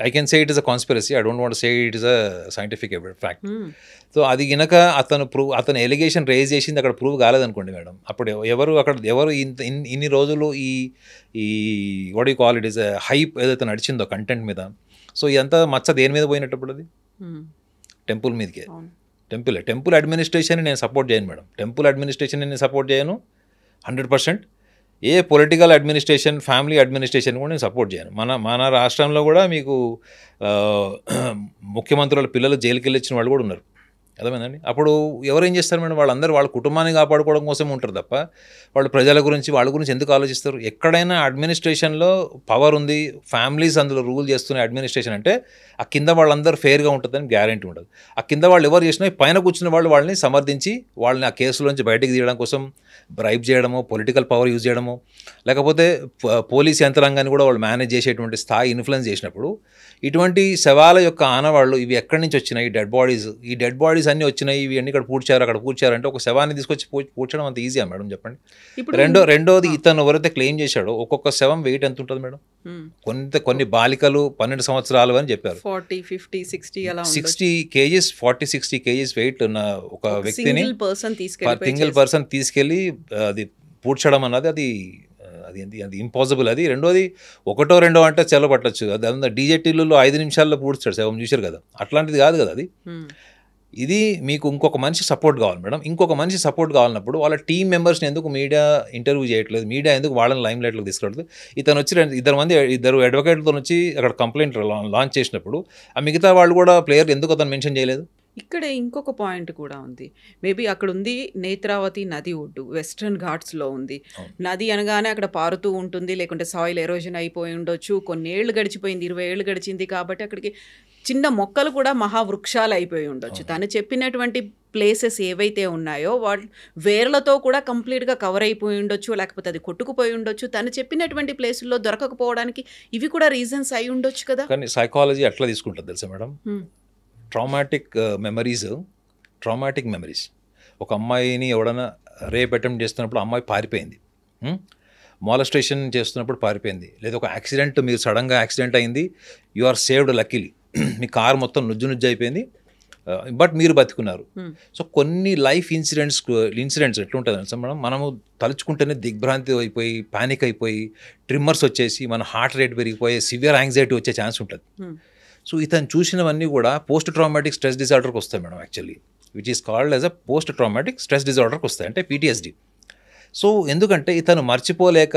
I can say it is a conspiracy. I don't want to say it is a scientific fact. So అది గినక అతను allegation raise చేసింది అక్కడ prove కాలేదనుకోండి madam, అప్పుడు ఎవరు ఇన్ని రోజులు ఈ what you call it is hype ఏదైతే నడిచిందో కంటెంట్ మీద, సో ఇదంతా మచ్చ దేని మీద పోయినప్పుడు అది టెంపుల్ మీదకే. టెంపుల్ అడ్మినిస్ట్రేషన్ నేను సపోర్ట్ చేయను మేడం, టెంపుల్ అడ్మినిస్ట్రేషన్ నేను సపోర్ట్ చేయను 100%. ఏ పొలిటికల్ అడ్మినిస్ట్రేషన్, ఫ్యామిలీ అడ్మినిస్ట్రేషన్ కూడా నేను సపోర్ట్ చేయను. మన రాష్ట్రంలో కూడా మీకు ముఖ్యమంత్రుల పిల్లలు జైలుకి వెళ్ళొచ్చిన వాళ్ళు కూడా ఉన్నారు, అర్థమైందండి. అప్పుడు ఎవరు ఏం చేస్తారు మేడం, వాళ్ళందరూ వాళ్ళ కుటుంబాన్ని కాపాడుకోవడం కోసం ఉంటారు తప్ప వాళ్ళు ప్రజల గురించి వాళ్ళ గురించి ఎందుకు ఆలోచిస్తారు? ఎక్కడైనా అడ్మినిస్ట్రేషన్లో పవర్ ఉంది, ఫ్యామిలీస్ అందులో రూల్ చేస్తున్న అడ్మినిస్ట్రేషన్ అంటే ఆ కింద వాళ్ళందరూ ఫెయిర్గా ఉంటుందని గ్యారంటీ ఉండదు. ఆ కింద వాళ్ళు ఎవరు చేసినా పైన కూర్చున్న వాళ్ళు వాళ్ళని సమర్థించి వాళ్ళని ఆ కేసులోంచి బయటకు తీయడం కోసం బ్రైబ్ చేయడమో, పొలిటికల్ పవర్ యూజ్ చేయడమో, లేకపోతే పోలీస్ యంత్రాంగాన్ని కూడా వాళ్ళు మేనేజ్ చేసేటువంటి స్థాయి ఇన్ఫ్లుయెన్స్ చేసినప్పుడు ఇటువంటి శవాల యొక్క ఆనవాళ్ళు ఇవి ఎక్కడి నుంచి వచ్చినాయి, ఈ డెడ్ బాడీస్ అన్నీ వచ్చినాయి, ఇవి అన్ని ఇక్కడ పూడ్చారు అక్కడ పూడ్చారు అంటే ఒక శవాన్ని తీసుకొచ్చి పూడ్చడం అంత ఈజీయా మేడం చెప్పండి? రెండోది ఇతను ఎవరైతే క్లెయిమ్ చేశాడో ఒక్కొక్క శవం వెయిట్ ఎంత ఉంటుంది మేడం? కొన్ని బాలికలు 12 సంవత్సరాలు అని చెప్పారు, 60 kgs 40-60 kgs వెయిట్ ఉన్న ఒక వ్యక్తిని సింగిల్ పర్సన్ తీసుకెళ్ళి అది పూడ్చడం అన్నది అది ఇంపాసిబుల్. అది రెండోది ఒకటో రెండో అంటే చెల్ల పట్టచ్చు, అది డీజేటీలలో 5 నిమిషాల్లో పూడ్చాడు శవం, చూశారు కదా, అట్లాంటిది కాదు కదా అది. ఇది మీకు ఇంకొక మనిషి సపోర్ట్ కావాలి మేడం. ఇంకొక మనిషి సపోర్ట్ కావాలన్నప్పుడు వాళ్ళ టీం మెంబర్స్ని ఎందుకు మీడియా ఇంటర్వ్యూ చేయట్లేదు, మీడియా ఎందుకు వాళ్ళని లైమ్ లైట్లోకి తీసుకెళ్ళదు? ఇతను వచ్చి ఇద్దరు అడ్వకేట్లతో వచ్చి అక్కడ కంప్లైంట్ లాంచ్ చేసినప్పుడు ఆ మిగతా వాళ్ళు కూడా ప్లేయర్ ఎందుకు అతను మెన్షన్ చేయలేదు? ఇక్కడ ఇంకొక పాయింట్ కూడా ఉంది. మేబీ అక్కడ ఉంది నేత్రావతి నది ఒడ్డు, వెస్ట్రన్ ఘాట్స్లో ఉంది. నది అనగానే అక్కడ పారుతూ ఉంటుంది, లేకుంటే సాయిల్ ఎరోజన్ అయిపోయి ఉండొచ్చు, కొన్ని ఏళ్ళు గడిచిపోయింది, 20 ఏళ్ళు గడిచింది కాబట్టి అక్కడికి చిన్న మొక్కలు కూడా మహావృక్షాలు అయిపోయి ఉండొచ్చు. తను చెప్పినటువంటి ప్లేసెస్ ఏవైతే ఉన్నాయో వాళ్ళు వేర్లతో కూడా కంప్లీట్గా కవర్ అయిపోయి ఉండొచ్చు, లేకపోతే అది కొట్టుకుపోయి ఉండొచ్చు. తను చెప్పినటువంటి ప్లేసుల్లో దొరకకపోవడానికి ఇవి కూడా రీజన్స్ అయి ఉండొచ్చు కదా. కానీ సైకాలజీ అట్లా తీసుకుంటుంది తెలుసా మేడం, ట్రామాటిక్ మెమరీస్. ఒక అమ్మాయిని ఎవడన్నా రేప్ అటెంప్ట్ చేస్తున్నప్పుడు అమ్మాయి పారిపోయింది, మాలస్ట్రేషన్ చేస్తున్నప్పుడు పారిపోయింది, లేదా ఒక యాక్సిడెంట్, మీరు సడన్గా యాక్సిడెంట్ అయింది, యు ఆర్ సేవ్డ్ లక్కీలీ, మీ కార్ మొత్తం నుజ్జు అయిపోయింది, బట్ మీరు బతుకున్నారు. సో కొన్ని లైఫ్ ఇన్సిడెంట్స్ ఎట్లుంటుంది అంటే మనము తలుచుకుంటేనే దిగ్భ్రాంతి అయిపోయి, పానిక్ అయిపోయి, ట్రిమ్మర్స్ వచ్చేసి మన హార్ట్ రేట్ పెరిగిపోయి సివియర్ యాంగ్జైటీ వచ్చే ఛాన్స్ ఉంటుంది. సో ఇతను చూసినవన్నీ కూడా పోస్ట్ ట్రామాటిక్ స్ట్రెస్ డిజార్డర్కి వస్తాయి madam, actually which is called as a post traumatic stress డిజార్డర్కి వస్తాయి, అంటే PTSD. సో ఎందుకంటే ఇతను మర్చిపోలేక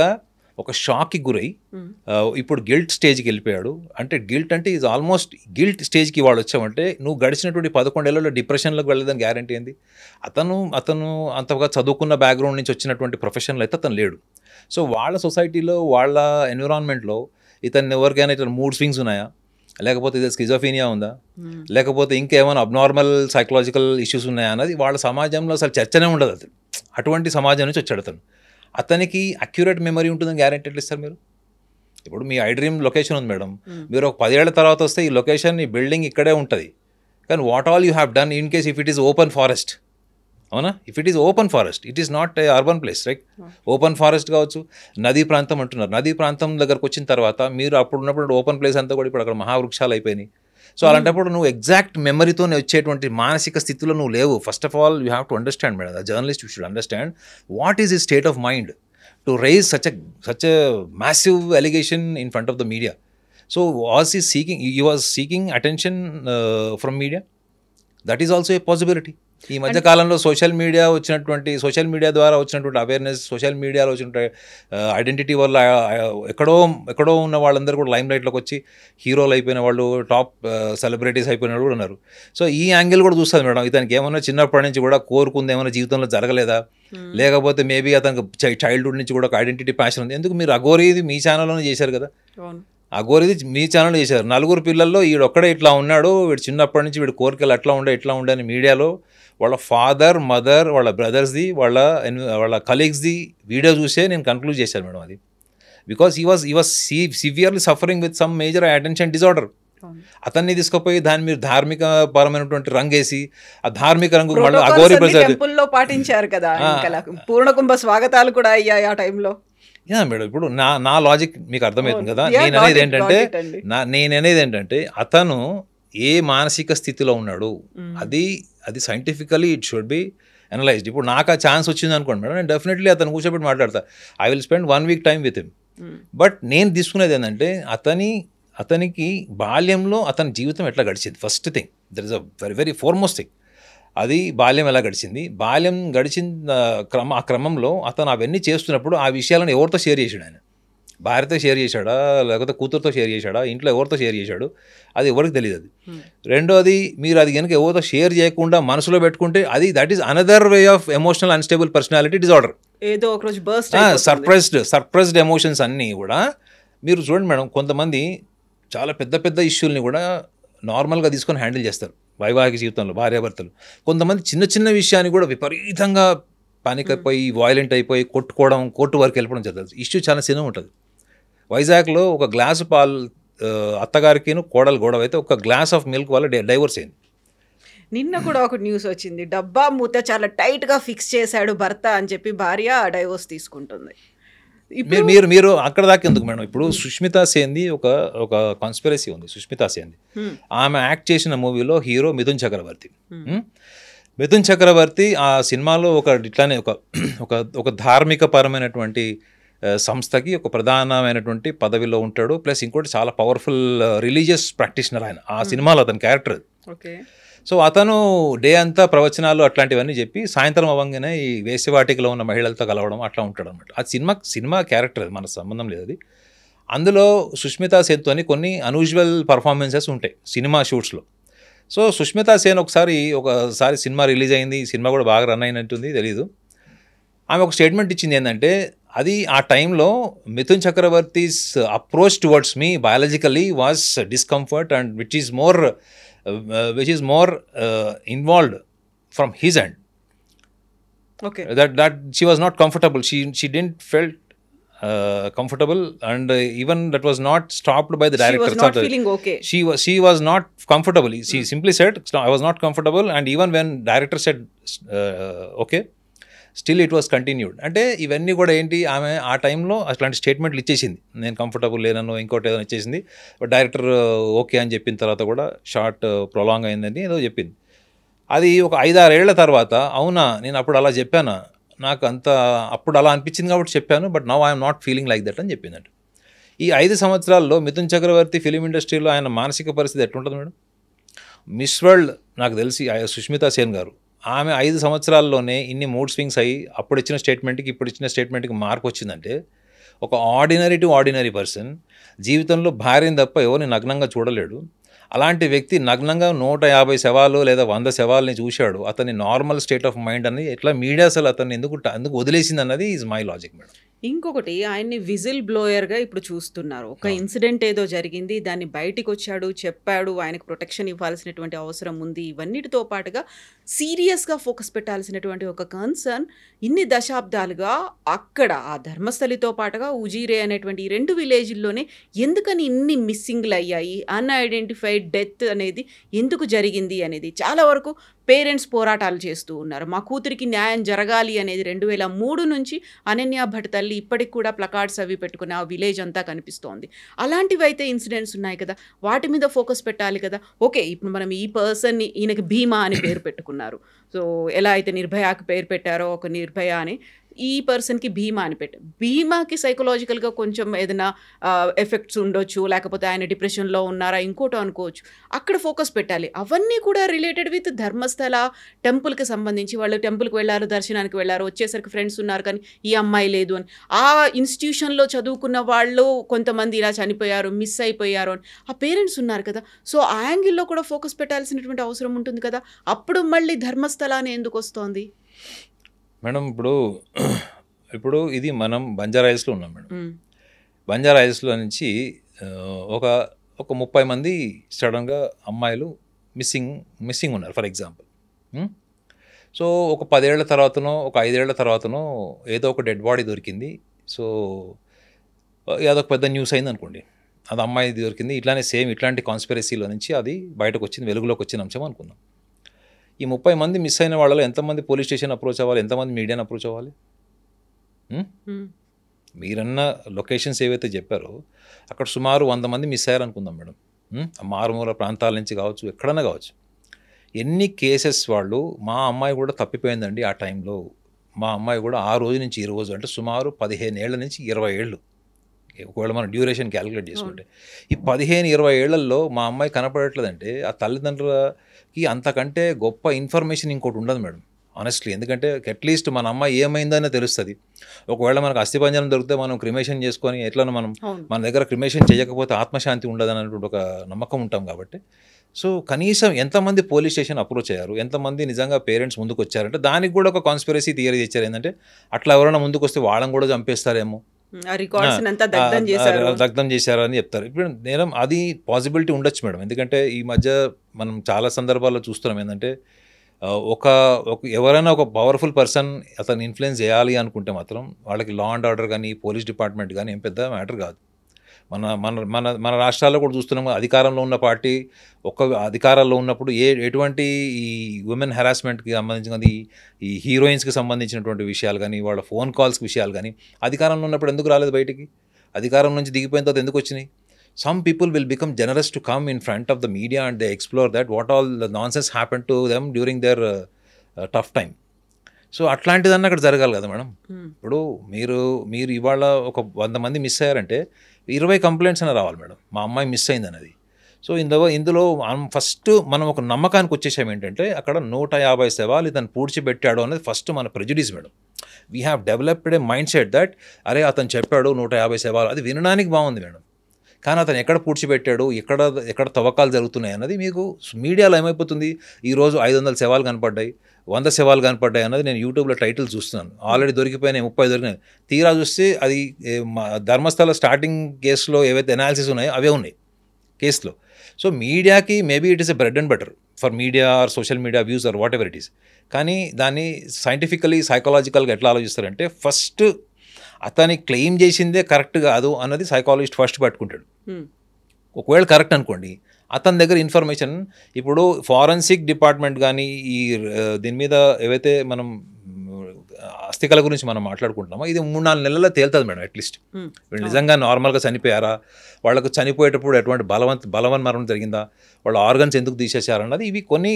ఒక షాక్కి గురై ఇప్పుడు గిల్ట్ స్టేజ్కి వెళ్ళిపోయాడు. అంటే గిల్ట్ అంటే ఈజ్ ఆల్మోస్ట్ గిల్ట్ స్టేజ్కి వాడు వచ్చామంటే నువ్వు గడిచినటువంటి 11 ఏళ్లలో డిప్రెషన్లోకి వెళ్ళదని గ్యారంటీ ఏంది? అతను అంతగా చదువుకున్న బ్యాక్గ్రౌండ్ నుంచి వచ్చినటువంటి ప్రొఫెషన్లో అయితే అతను లేడు. సో వాళ్ళ సొసైటీలో, వాళ్ళ ఎన్విరాన్మెంట్లో ఇతను ఎవరికైనా ఇతను మూడ్ స్వింగ్స్ ఉన్నాయా, లేకపోతే ఇది స్కిజోఫీనియా ఉందా, లేకపోతే ఇంకేమైనా అబ్నార్మల్ సైకలాజికల్ ఇష్యూస్ ఉన్నాయా అన్నది వాళ్ళ సమాజంలో అసలు చర్చనే ఉండదు. అతను అటువంటి సమాజం నుంచి వచ్చాడు. అతనికి అక్యురేట్ మెమరీ ఉంటుందని గ్యారెంటీ ఎట్లా ఇస్తారు మీరు? ఇప్పుడు మీ ఐడ్రీమ్ లొకేషన్ ఉంది మేడం, మీరు ఒక 10 ఏళ్ల తర్వాత వస్తే ఈ లొకేషన్, ఈ బిల్డింగ్ ఇక్కడే ఉంటుంది, కానీ what all you have done in case if it is open forest, అవునా? If it is open forest, it is not a urban place, right? Open forest కావచ్చు, నదీ ప్రాంతం అంటున్నారు, నదీ ప్రాంతం దగ్గరకు వచ్చిన తర్వాత మీరు అప్పుడు ఉన్నప్పుడు ఓపెన్ ప్లేస్ అంతా కూడా ఇప్పుడు అక్కడ మహావృక్షాలు అయిపోయినాయి. సో అలాంటప్పుడు నువ్వు ఎగ్జాక్ట్ మెమరీతోనే వచ్చేటువంటి మానసిక స్థితిలో నువ్వు లేవు. First of all you have to understand madam, the journalist you should understand what is his state of mind to rise such a massive allegation in front of the media. So he was seeking attention from media. That is also a possibility. ఈ మధ్య కాలంలో social media ద్వారా వచ్చినటువంటి awareness, social మీడియాలో వచ్చిన identity వల్ల ఎక్కడో ఉన్న వాళ్ళందరూ కూడా లైమ్ లైట్లోకి వచ్చి హీరోలు అయిపోయిన వాళ్ళు, టాప్ సెలబ్రిటీస్ అయిపోయిన వాళ్ళు కూడా ఉన్నారు. సో ఈ యాంగిల్ కూడా చూస్తుంది మేడం. ఇతనికి ఏమన్నా చిన్నప్పటి నుంచి కూడా కోరుకుంది ఏమైనా జీవితంలో జరగలేదా, లేకపోతే మేబీ అతనికి చైల్డ్హుడ్ నుంచి కూడా ఒక ఐడెంటిటీ ప్యాషన్ ఉంది. ఎందుకు మీరు అఘోరీది మీ ఛానల్లోనే చేశారు కదా, అఘోరీది మీ ఛానల్లో చేశారు. 4 పిల్లల్లో వీడొక్కడే ఇట్లా ఉన్నాడు, వీడు చిన్నప్పటి నుంచి వీడి కోరికలు అట్లా ఉండే అని మీడియాలో వాళ్ళ ఫాదర్, మదర్, వాళ్ళ బ్రదర్స్ది, వాళ్ళ కలీగ్స్ది వీడియో చూసే నేను కన్క్లూడ్ చేశాను మేడం అది. Because he was severely suffering with some major attention disorder. అతన్ని తీసుకుపోయి దాన్ని మీరు ధార్మిక పరమైనటువంటి రంగేసి ఆ ధార్మిక రంగు మళ్ళీ అఘోరి ప్రసాద్ టెంపుల్లో పాటించారు కదా, పూర్ణకుంభ స్వాగతాలు కూడా అయ్యాయి ఆ టైంలో. మేడం ఇప్పుడు నా లాజిక్ మీకు అర్థమవుతుంది కదా. నేననేది ఏంటంటే అతను ఏ మానసిక స్థితిలో ఉన్నాడు అది scientifically it should be analysed. ఇప్పుడు నాకు ఆ ఛాన్స్ వచ్చింది అనుకోండి మేడం, నేను డెఫినెట్లీ అతను కూర్చోబెట్టి మాట్లాడతా. I will spend 1 week time with him. But నేను తీసుకునేది ఏంటంటే అతనికి బాల్యంలో అతని జీవితం ఎట్లా గడిచింది. First thing, there is a very very foremost thing. అది బాల్యం ఎలా గడిచింది, బాల్యం గడిచిన ఆ క్రమంలో అతను అవన్నీ చేస్తున్నప్పుడు ఆ విషయాలను ఎవరితో షేర్ చేశాడు, ఆయన భార్యతో షేర్ చేశాడా, లేకపోతే కూతురుతో షేర్ చేశాడా, ఇంట్లో ఎవరితో షేర్ చేశాడు, అది ఎవరికి తెలియదు. అది రెండోది, మీరు అది కనుక ఎవరితో షేర్ చేయకుండా మనసులో పెట్టుకుంటే అది that is another way of emotional unstable personality disorder. ఏదో ఒక రోజు బర్స్ట్ సర్ప్రైజ్డ్ ఎమోషన్స్ అన్నీ కూడా మీరు చూడండి మేడం. కొంతమంది చాలా పెద్ద పెద్ద ఇష్యూల్ని కూడా నార్మల్గా తీసుకొని హ్యాండిల్ చేస్తారు వైవాహిక జీవితంలో భార్యాభర్తలు. కొంతమంది చిన్న చిన్న విషయాన్ని కూడా విపరీతంగా పానిక్ అయిపోయి వాయిలెంట్ అయిపోయి కొట్టుకోవడం, కోర్టు వరకు వెళ్ళిపోవడం జరుగుతుంది. ఇష్యూ చాలా చిన్న ఉంటుంది. వైజాగ్లో ఒక గ్లాసు పాలు అత్తగారికి కోడలు గొడవ అయితే ఒక గ్లాస్ ఆఫ్ మిల్క్ వల్ల డైవర్స్ అయింది. నిన్న కూడా ఒక న్యూస్ వచ్చింది, డబ్బా మూత చాలా టైట్గా ఫిక్స్ చేశాడు భర్త అని చెప్పి భార్య డైవోర్స్ తీసుకుంటుంది. మీరు అక్కడ దాకా ఎందుకు మేడం. ఇప్పుడు సుష్మితా సేన్ది ఒక కాన్స్పిరసీ ఉంది. సుష్మితా సేన్ది ఆమె యాక్ట్ చేసిన మూవీలో హీరో మిథున్ చక్రవర్తి. మిథున్ చక్రవర్తి ఆ సినిమాలో ఇట్లానే ఒక ధార్మిక పరమైనటువంటి సంస్థకి ఒక ప్రధానమైనటువంటి పదవిలో ఉంటాడు. ప్లస్ ఇంకోటి చాలా పవర్ఫుల్ రిలీజియస్ ప్రాక్టీషనర్ ఆయన. ఆ సినిమాలో అతని క్యారెక్టర్. సో అతను డే అంతా ప్రవచనాలు అట్లాంటివన్నీ చెప్పి సాయంత్రం అవ్వగానే ఈ వేశ్యవాటికలో ఉన్న మహిళలతో కలవడం అట్లా ఉంటాడు అనమాట. అది సినిమా క్యారెక్టర్, అది మనకు సంబంధం లేదు. అది అందులో సుష్మితా సేన్తో కొన్ని అన్యూజువల్ పర్ఫార్మెన్సెస్ ఉంటాయి సినిమా షూట్స్లో. సో సుష్మితా సేన్ ఒకసారి సినిమా రిలీజ్ అయింది, సినిమా కూడా బాగా రన్ అయినట్టుంది, తెలీదు. ఆమె ఒక స్టేట్మెంట్ ఇచ్చింది ఏంటంటే, అది ఆ టైంలో Mithun Chakravarthy's approach towards me biologically was discomfort and which is more involved from his end. Okay. That she was not comfortable. She didn't felt comfortable, and even that was not stopped by the director. She was not feeling okay. She was not comfortable. She simply said, "I was not comfortable," and even when director said, "Okay," still it was continued. అంటే ఇవన్నీ కూడా ఏంటి, ఆమె ఆ టైంలో అట్లాంటి స్టేట్మెంట్లు ఇచ్చేసింది. నేను కంఫర్టబుల్ లేనను ఇంకోటి ఏదైనా ఇచ్చేసింది. బట్ డైరెక్టర్ ఓకే అని చెప్పిన తర్వాత కూడా షార్ట్ ప్రొలాంగ్ అయిందని ఏదో చెప్పింది. అది ఒక 5-6 ఏళ్ల తర్వాత, అవునా నేను అప్పుడు అలా చెప్పానా, నాకు అప్పుడు అలా అనిపించింది కాబట్టి చెప్పాను, but now I'm not feeling like that అని చెప్పిందంట. ఈ 5 సంవత్సరాల్లో మిథున్ చక్రవర్తి ఫిలిం ఇండస్ట్రీలో ఆయన మానసిక పరిస్థితి ఎట్లుంటుంది మేడం? మిస్ వరల్డ్ నాకు తెలిసి సుష్మితా సేన్ గారు, ఆమె 5 సంవత్సరాల్లోనే ఇన్ని మూడ్ స్వింగ్స్ అయ్యి అప్పుడు ఇచ్చిన స్టేట్మెంట్కి ఇప్పుడు ఇచ్చిన స్టేట్మెంట్కి మార్పు వచ్చిందంటే, ఒక ఆర్డినరీ టు ఆర్డినరీ పర్సన్ జీవితంలో భార్యని తప్ప ఎవరిని నగ్నంగా చూడలేడు. అలాంటి వ్యక్తి నగ్నంగా 150 శవాలు లేదా 100 శవాలని చూశాడు. అతని నార్మల్ స్టేట్ ఆఫ్ మైండ్ అని ఎట్లా మీడియా అసలు అతన్ని ఎందుకు వదిలేసింది అన్నది ఈజ్ మై లాజిక్ మేడం. ఇంకొకటి, ఆయన్ని విజిల్ బ్లోయర్గా ఇప్పుడు చూస్తున్నారు. ఒక ఇన్సిడెంట్ ఏదో జరిగింది, దాన్ని బయటికి వచ్చాడు, చెప్పాడు, ఆయనకు ప్రొటెక్షన్ ఇవ్వాల్సినటువంటి అవసరం ఉంది. ఇవన్నిటితో పాటుగా సీరియస్గా ఫోకస్ పెట్టాల్సినటువంటి ఒక కన్సర్న్, ఇన్ని దశాబ్దాలుగా అక్కడ ఆ ధర్మస్థలితో పాటుగా ఉజీరే అనేటువంటి ఈ 2 విలేజ్ల్లోనే ఎందుకని ఇన్ని మిస్సింగ్లు అయ్యాయి, అన్ఐడెంటిఫైడ్ డెత్ అనేది ఎందుకు జరిగింది అనేది చాలా వరకు పేరెంట్స్ పోరాటాలు చేస్తూ ఉన్నారు. మా కూతురికి న్యాయం జరగాలి అనేది 2003 నుంచి అనన్య భట్ తల్లి ఇప్పటికి కూడా ప్లకార్డ్స్ అవి పెట్టుకుని ఆ విలేజ్ అంతా కనిపిస్తోంది. అలాంటివి అయితే ఇన్సిడెంట్స్ ఉన్నాయి కదా, వాటి మీద ఫోకస్ పెట్టాలి కదా. ఓకే, ఇప్పుడు మనం ఈ పర్సన్ని, ఈయనకి భీమా అని పేరు పెట్టుకున్నారు. సో ఎలా అయితే నిర్భయాకి పేరు పెట్టారో, ఒక నిర్భయ అని ఈ పర్సన్కి భీమా అని పెట్టారు. భీమాకి సైకలాజికల్గా కొంచెం ఏదైనా ఎఫెక్ట్స్ ఉండొచ్చు, లేకపోతే ఆయన డిప్రెషన్లో ఉన్నారా ఇంకోటో అనుకోవచ్చు. అక్కడ ఫోకస్ పెట్టాలి. అవన్నీ కూడా రిలేటెడ్ విత్ ధర్మస్థల టెంపుల్కి సంబంధించి, వాళ్ళు టెంపుల్కి వెళ్ళారు, దర్శనానికి వెళ్ళారు, వచ్చేసరికి ఫ్రెండ్స్ ఉన్నారు కానీ ఈ అమ్మాయి లేదు అని, ఆ ఇన్స్టిట్యూషన్లో చదువుకున్న వాళ్ళు కొంతమంది ఇలా చనిపోయారు, మిస్ అయిపోయారు అని ఆ పేరెంట్స్ ఉన్నారు కదా. సో ఆ యాంగిల్లో కూడా ఫోకస్ పెట్టాల్సినటువంటి అవసరం ఉంటుంది కదా. అప్పుడు మళ్ళీ ధర్మస్థల అని ఎందుకు వస్తోంది మేడం? ఇప్పుడు ఇది మనం బంజారాయిల్స్లో ఉన్నాం మేడం. బంజారాయిల్స్లో నుంచి ఒక 30 మంది సడన్గా అమ్మాయిలు మిస్సింగ్ ఉన్నారు ఫర్ ఎగ్జాంపుల్. సో ఒక 10 ఏళ్ల తర్వాతనో ఒక 5 ఏళ్ల తర్వాతనో ఏదో ఒక డెడ్ బాడీ దొరికింది. సో అదొక పెద్ద న్యూస్ అయింది అనుకోండి. అది అమ్మాయి దొరికింది, ఇట్లానే సేమ్ ఇట్లాంటి కాన్స్పిరసీలో నుంచి అది బయటకు వచ్చింది, వెలుగులోకి వచ్చిన అంశం అనుకుందాం. ఈ 30 మంది మిస్ అయిన వాళ్ళలో ఎంతమంది పోలీస్ స్టేషన్ అప్రోచ్ అవ్వాలి, ఎంతమంది మీడియాని అప్రోచ్ అవ్వాలి? మీరన్న లొకేషన్స్ ఏవైతే చెప్పారో అక్కడ సుమారు 100 మంది మిస్ అయ్యారు అనుకుందాం మేడం. మారుమూల ప్రాంతాల నుంచి కావచ్చు, ఎక్కడన్నా కావచ్చు. ఎన్ని కేసెస్ వాళ్ళు, మా అమ్మాయి కూడా తప్పిపోయిందండి ఆ టైంలో, మా అమ్మాయి కూడా ఆ రోజు నుంచి ఈ రోజు అంటే సుమారు 15 ఏళ్ల నుంచి 20 ఏళ్ళు, ఒకవేళ మనం డ్యూరేషన్ క్యాలిక్యులేట్ చేసుకుంటే ఈ 15-20 ఏళ్లలో మా అమ్మాయి కనపడట్లేదంటే ఆ తల్లిదండ్రులకి అంతకంటే గొప్ప ఇన్ఫర్మేషన్ ఇంకోటి ఉండదు మేడం ఆనెస్ట్లీ. ఎందుకంటే అట్లీస్ట్ మన అమ్మాయి ఏమైందనే తెలుస్తుంది. ఒకవేళ మనకు అస్థిపంజరం దొరికితే మనం క్రిమేషన్ చేసుకొని ఎట్లా మన దగ్గర క్రిమేషన్ చేయకపోతే ఆత్మశాంతి ఉండదు అన్నటువంటి ఒక నమ్మకం ఉంటాం కాబట్టి. సో కనీసం ఎంతమంది పోలీస్ స్టేషన్ అప్రోచ్ అయ్యారు, ఎంతమంది నిజంగా పేరెంట్స్ ముందుకు వచ్చారంటే దానికి కూడా ఒక కాన్స్పిరసీ థియరీ తెచ్చారు. ఏంటంటే అట్లా ఎవరైనా ముందుకు వస్తే వాళ్ళని కూడా చంపేస్తారేమో, దగ్ధం చేశారని చెప్తారు. ఇప్పుడు నేరం అది పాసిబిలిటీ ఉండొచ్చు మేడం. ఎందుకంటే ఈ మధ్య మనం చాలా సందర్భాల్లో చూస్తున్నాం ఏంటంటే ఎవరైనా ఒక పవర్ఫుల్ పర్సన్ అతను ఇన్ఫ్లుయెన్స్ చేయాలి అనుకుంటే మాత్రం వాళ్ళకి లా అండ్ ఆర్డర్ కానీ పోలీస్ డిపార్ట్మెంట్ కానీ ఏం పెద్ద మ్యాటర్ కాదు. మన మన మన మన రాష్ట్రాల్లో కూడా చూస్తున్నాం, అధికారంలో ఉన్న పార్టీ అధికారాల్లో ఉన్నప్పుడు ఎటువంటి ఈ ఉమెన్ హెరాస్మెంట్కి సంబంధించిన ఈ హీరోయిన్స్కి సంబంధించినటువంటి విషయాలు కానీ, వాళ్ళ ఫోన్ కాల్స్ విషయాలు కానీ అధికారంలో ఉన్నప్పుడు ఎందుకు రాలేదు బయటికి? అధికారం నుంచి దిగిపోయిన తర్వాత ఎందుకు వచ్చినాయి? Some people will become generous to come in front of the media and they explore that what all the nonsense happened to them during their tough time. So అట్లాంటిదన్నా అక్కడ జరగాలి కదా మేడం. ఇప్పుడు మీరు ఇవాళ ఒక 100 మంది మిస్ అయ్యారంటే 20 కంప్లైంట్స్ అయినా రావాలి మేడం, మా అమ్మాయి మిస్ అయింది అనేది. సో ఇందులో ఫస్ట్ మనం ఒక నమ్మకానికి వచ్చేసాం ఏంటంటే అక్కడ 150 శవాలు ఇతను పూడ్చిపెట్టాడు అనేది ఫస్ట్ మన prejudice madam. We have developed A mind set that అరే అతను చెప్పాడు 150 శవాలు, అది వినడానికి బాగుంది మేడం. కానీ అతను ఎక్కడ పూడ్చిపెట్టాడు, ఎక్కడ తవ్వకాలు జరుగుతున్నాయి అన్నది మీకు మీడియాలో ఏమైపోతుంది, ఈరోజు 500 శవాలు కనపడ్డాయి, 100 శవాలు కనపడ్డాయి అన్నది నేను యూట్యూబ్లో టైటిల్ చూస్తున్నాను. ఆల్రెడీ దొరికిపోయినాయి, 30 దొరికినాయి. తీరా చూస్తే అది ధర్మస్థల స్టార్టింగ్ కేసులో ఏవైతే అనాలిసిస్ ఉన్నాయో అవే ఉన్నాయి కేసులో. సో మీడియాకి maybe it is a bread and butter for media or social media views or whatever it is. కానీ దాన్ని సైంటిఫికలీ సైకాలజికల్గా ఎట్లా ఆలోచిస్తారంటే ఫస్ట్ అతని క్లెయిమ్ చేసిందే కరెక్ట్ కాదు అన్నది సైకాలజిస్ట్ ఫస్ట్ పట్టుకుంటాడు. ఒకవేళ కరెక్ట్ అనుకోండి, అతని దగ్గర ఇన్ఫర్మేషన్ ఇప్పుడు ఫారెన్సిక్ డిపార్ట్మెంట్ కానీ ఈ దీని మీద ఏవైతే మనం అస్థికల గురించి మనం మాట్లాడుకుంటున్నామో ఇది 3-4 నెలల్లో తేలుతుంది మేడం. అట్లీస్ట్ వీళ్ళు నిజంగా నార్మల్గా చనిపోయారా, వాళ్ళకు చనిపోయేటప్పుడు ఎటువంటి బలవన్ మరణం జరిగిందా, వాళ్ళ ఆర్గన్స్ ఎందుకు తీసేశారన్నది ఇవి కొన్ని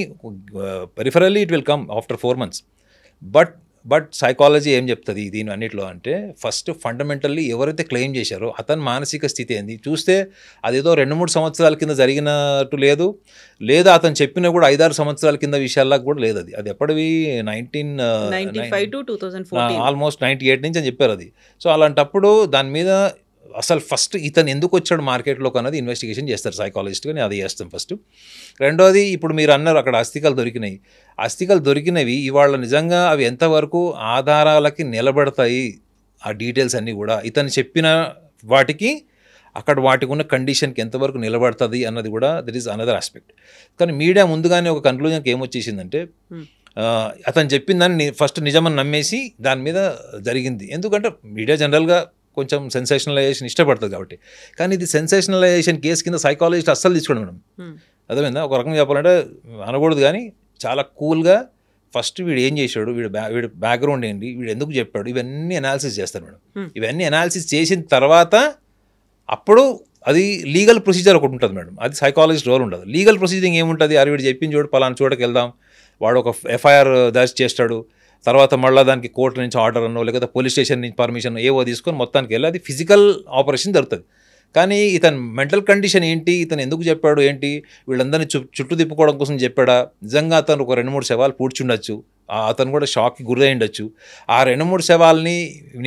peripherally it will come after 4 months. But psychology ఏం చెప్తుంది దీని అన్నిట్లో అంటే ఫస్ట్ ఫండమెంటల్లీ ఎవరైతే క్లెయిమ్ చేశారో అతని మానసిక స్థితి ఏంది చూస్తే అదేదో 2-3 సంవత్సరాల కింద జరిగినట్టు లేదు, లేదా అతను చెప్పిన కూడా 5-6 సంవత్సరాల కింద విషయాలకు కూడా లేదు. అది ఎప్పటివి 1995 to 2014 ఆల్మోస్ట్ 98 నుంచి అని చెప్పారు అది. సో అలాంటప్పుడు దాని మీద అసలు ఫస్ట్ ఇతను ఎందుకు వచ్చాడు మార్కెట్లోకి అన్నది ఇన్వెస్టిగేషన్ చేస్తారు సైకాలజిస్ట్గా, నేను అది చేస్తాం ఫస్ట్. రెండోది ఇప్పుడు మీరు అన్నారు అక్కడ అస్థికలు దొరికినవి ఇవాళ నిజంగా అవి ఎంతవరకు ఆధారాలకి నిలబడతాయి, ఆ డీటెయిల్స్ అన్నీ కూడా ఇతను చెప్పిన వాటికి అక్కడ వాటికి ఉన్న కండిషన్కి ఎంతవరకు నిలబడుతుంది అన్నది కూడా దట్ ఈస్ అనదర్ ఆస్పెక్ట్. కానీ మీడియా ముందుగానే ఒక కన్క్లూజన్కి ఏమొచ్చేసిందంటే అతను చెప్పిన దాన్ని ఫస్ట్ నిజమని నమ్మేసి దాని మీద జరిగింది. ఎందుకంటే మీడియా జనరల్గా కొంచెం సెన్సేషనలైజేషన్ ఇష్టపడుతుంది కాబట్టి. కానీ ఇది సెన్సేషనలైజేషన్ కేసు కింద సైకాలజిస్ట్ అస్సలు తీసుకోండి మేడం. అర్థమైందా? ఒక రకంగా చెప్పాలంటే అనకూడదు కానీ చాలా కూల్గా ఫస్ట్ వీడు ఏం చేశాడు, వీడు బ్యాక్గ్రౌండ్ ఏంటి, వీడు ఎందుకు చెప్పాడు, ఇవన్నీ అనాలిసిస్ చేస్తారు మేడం. ఇవన్నీ అనాలిసిస్ చేసిన తర్వాత అప్పుడు అది లీగల్ ప్రొసీజర్ ఒకటి ఉంటుంది మేడం, అది సైకాలజిస్ట్ రోల్ ఉండదు. లీగల్ ప్రొసీజింగ్ ఏముంటుంది, అది వీడు చెప్పిన చోటు పలానా చోటకి వెళ్దాం, వాడు ఒక ఎఫ్ఐఆర్ దర్జ్ చేస్తాడు, తర్వాత మళ్ళీ దానికి కోర్టు నుంచి ఆర్డర్ అన్నో లేకపోతే పోలీస్ స్టేషన్ నుంచి పర్మిషన్ ఏవో తీసుకొని మొత్తానికి వెళ్ళి అది ఫిజికల్ ఆపరేషన్ జరుగుతుంది. కానీ ఇతని మెంటల్ కండిషన్ ఏంటి, ఇతను ఎందుకు చెప్పాడు ఏంటి, వీళ్ళందరినీ చుట్టూ తిప్పుకోవడం కోసం చెప్పాడా, నిజంగా అతను ఒక 2-3 శవాలు పూడ్చుండొచ్చు, అతను కూడా షాక్కి గురై ఉండొచ్చు. ఆ 2-3 శవాలని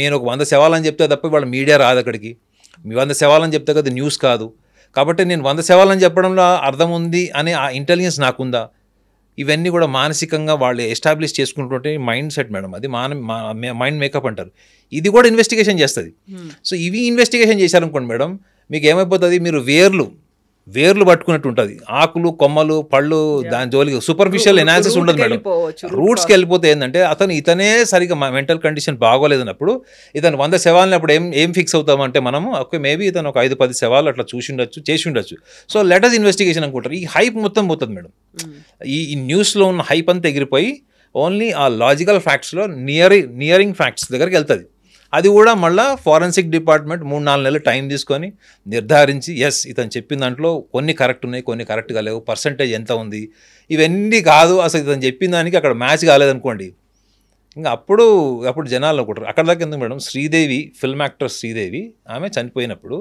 నేను ఒక 100 శవాలని చెప్తే తప్ప వాళ్ళ మీడియా రాదు అక్కడికి, 100 శవాలని చెప్తే కదా న్యూస్ కాదు. కాబట్టి నేను 100 శవాలని చెప్పడంలో అర్థం ఉంది అనే ఆ ఇంటెలిజెన్స్ నాకుందా, ఇవన్నీ కూడా మానసికంగా వాళ్ళు ఎస్టాబ్లిష్ చేసుకుంటుంటే మైండ్ సెట్ మేడం, అది మైండ్ మేకప్ అంటారు. ఇది కూడా ఇన్వెస్టిగేషన్ చేస్తుంది. సో ఇవి ఇన్వెస్టిగేషన్ చేశారనుకోండి మేడం, మీకు ఏమైపోతుంది, మీరు వేర్లు వేర్లు పట్టుకున్నట్టు ఉంటుంది, ఆకులు కొమ్మలు పళ్ళు దాని జోలికి సూపర్ఫిషియల్ ఎనాలిసిస్ ఉండదు మేడం. రూట్స్కి వెళ్ళిపోతే ఏంటంటే ఇతనే సరిగ్గా మెంటల్ కండిషన్ బాగోలేదన్నప్పుడు ఇతను 100 శవాలని అప్పుడు ఏం ఫిక్స్ అవుతామంటే మనము ఓకే మేబీ ఇతను ఒక 5-10 శవాలు అట్లా చేసి ఉండొచ్చు. సో లెటస్ ఇన్వెస్టిగేషన్ అనుకుంటారు. ఈ హైప్ మొత్తం పోతుంది మేడం. ఈ న్యూస్లో ఉన్న హైప్ అంతా ఎగిరిపోయి ఓన్లీ ఆ లాజికల్ ఫ్యాక్ట్స్లో నియరింగ్ ఫ్యాక్ట్స్ దగ్గరికి వెళ్తుంది. అది కూడా మళ్ళీ ఫారెన్సిక్ డిపార్ట్మెంట్ 3-4 నెలలు టైం తీసుకొని నిర్ధారించి ఎస్ ఇతను చెప్పిన దాంట్లో కొన్ని కరెక్ట్ ఉన్నాయి, కొన్ని కరెక్ట్గా లేవు, పర్సంటేజ్ ఎంత ఉంది, ఇవన్నీ కాదు అసలు ఇతను చెప్పిన దానికి అక్కడ మ్యాచ్ కాలేదనుకోండి, ఇంకా అప్పుడు జనాలు అనుకుంటారు. అక్కడ దాకా ఎందుకు madam, Sridevi film actor Sridevi ఆమె చనిపోయినప్పుడు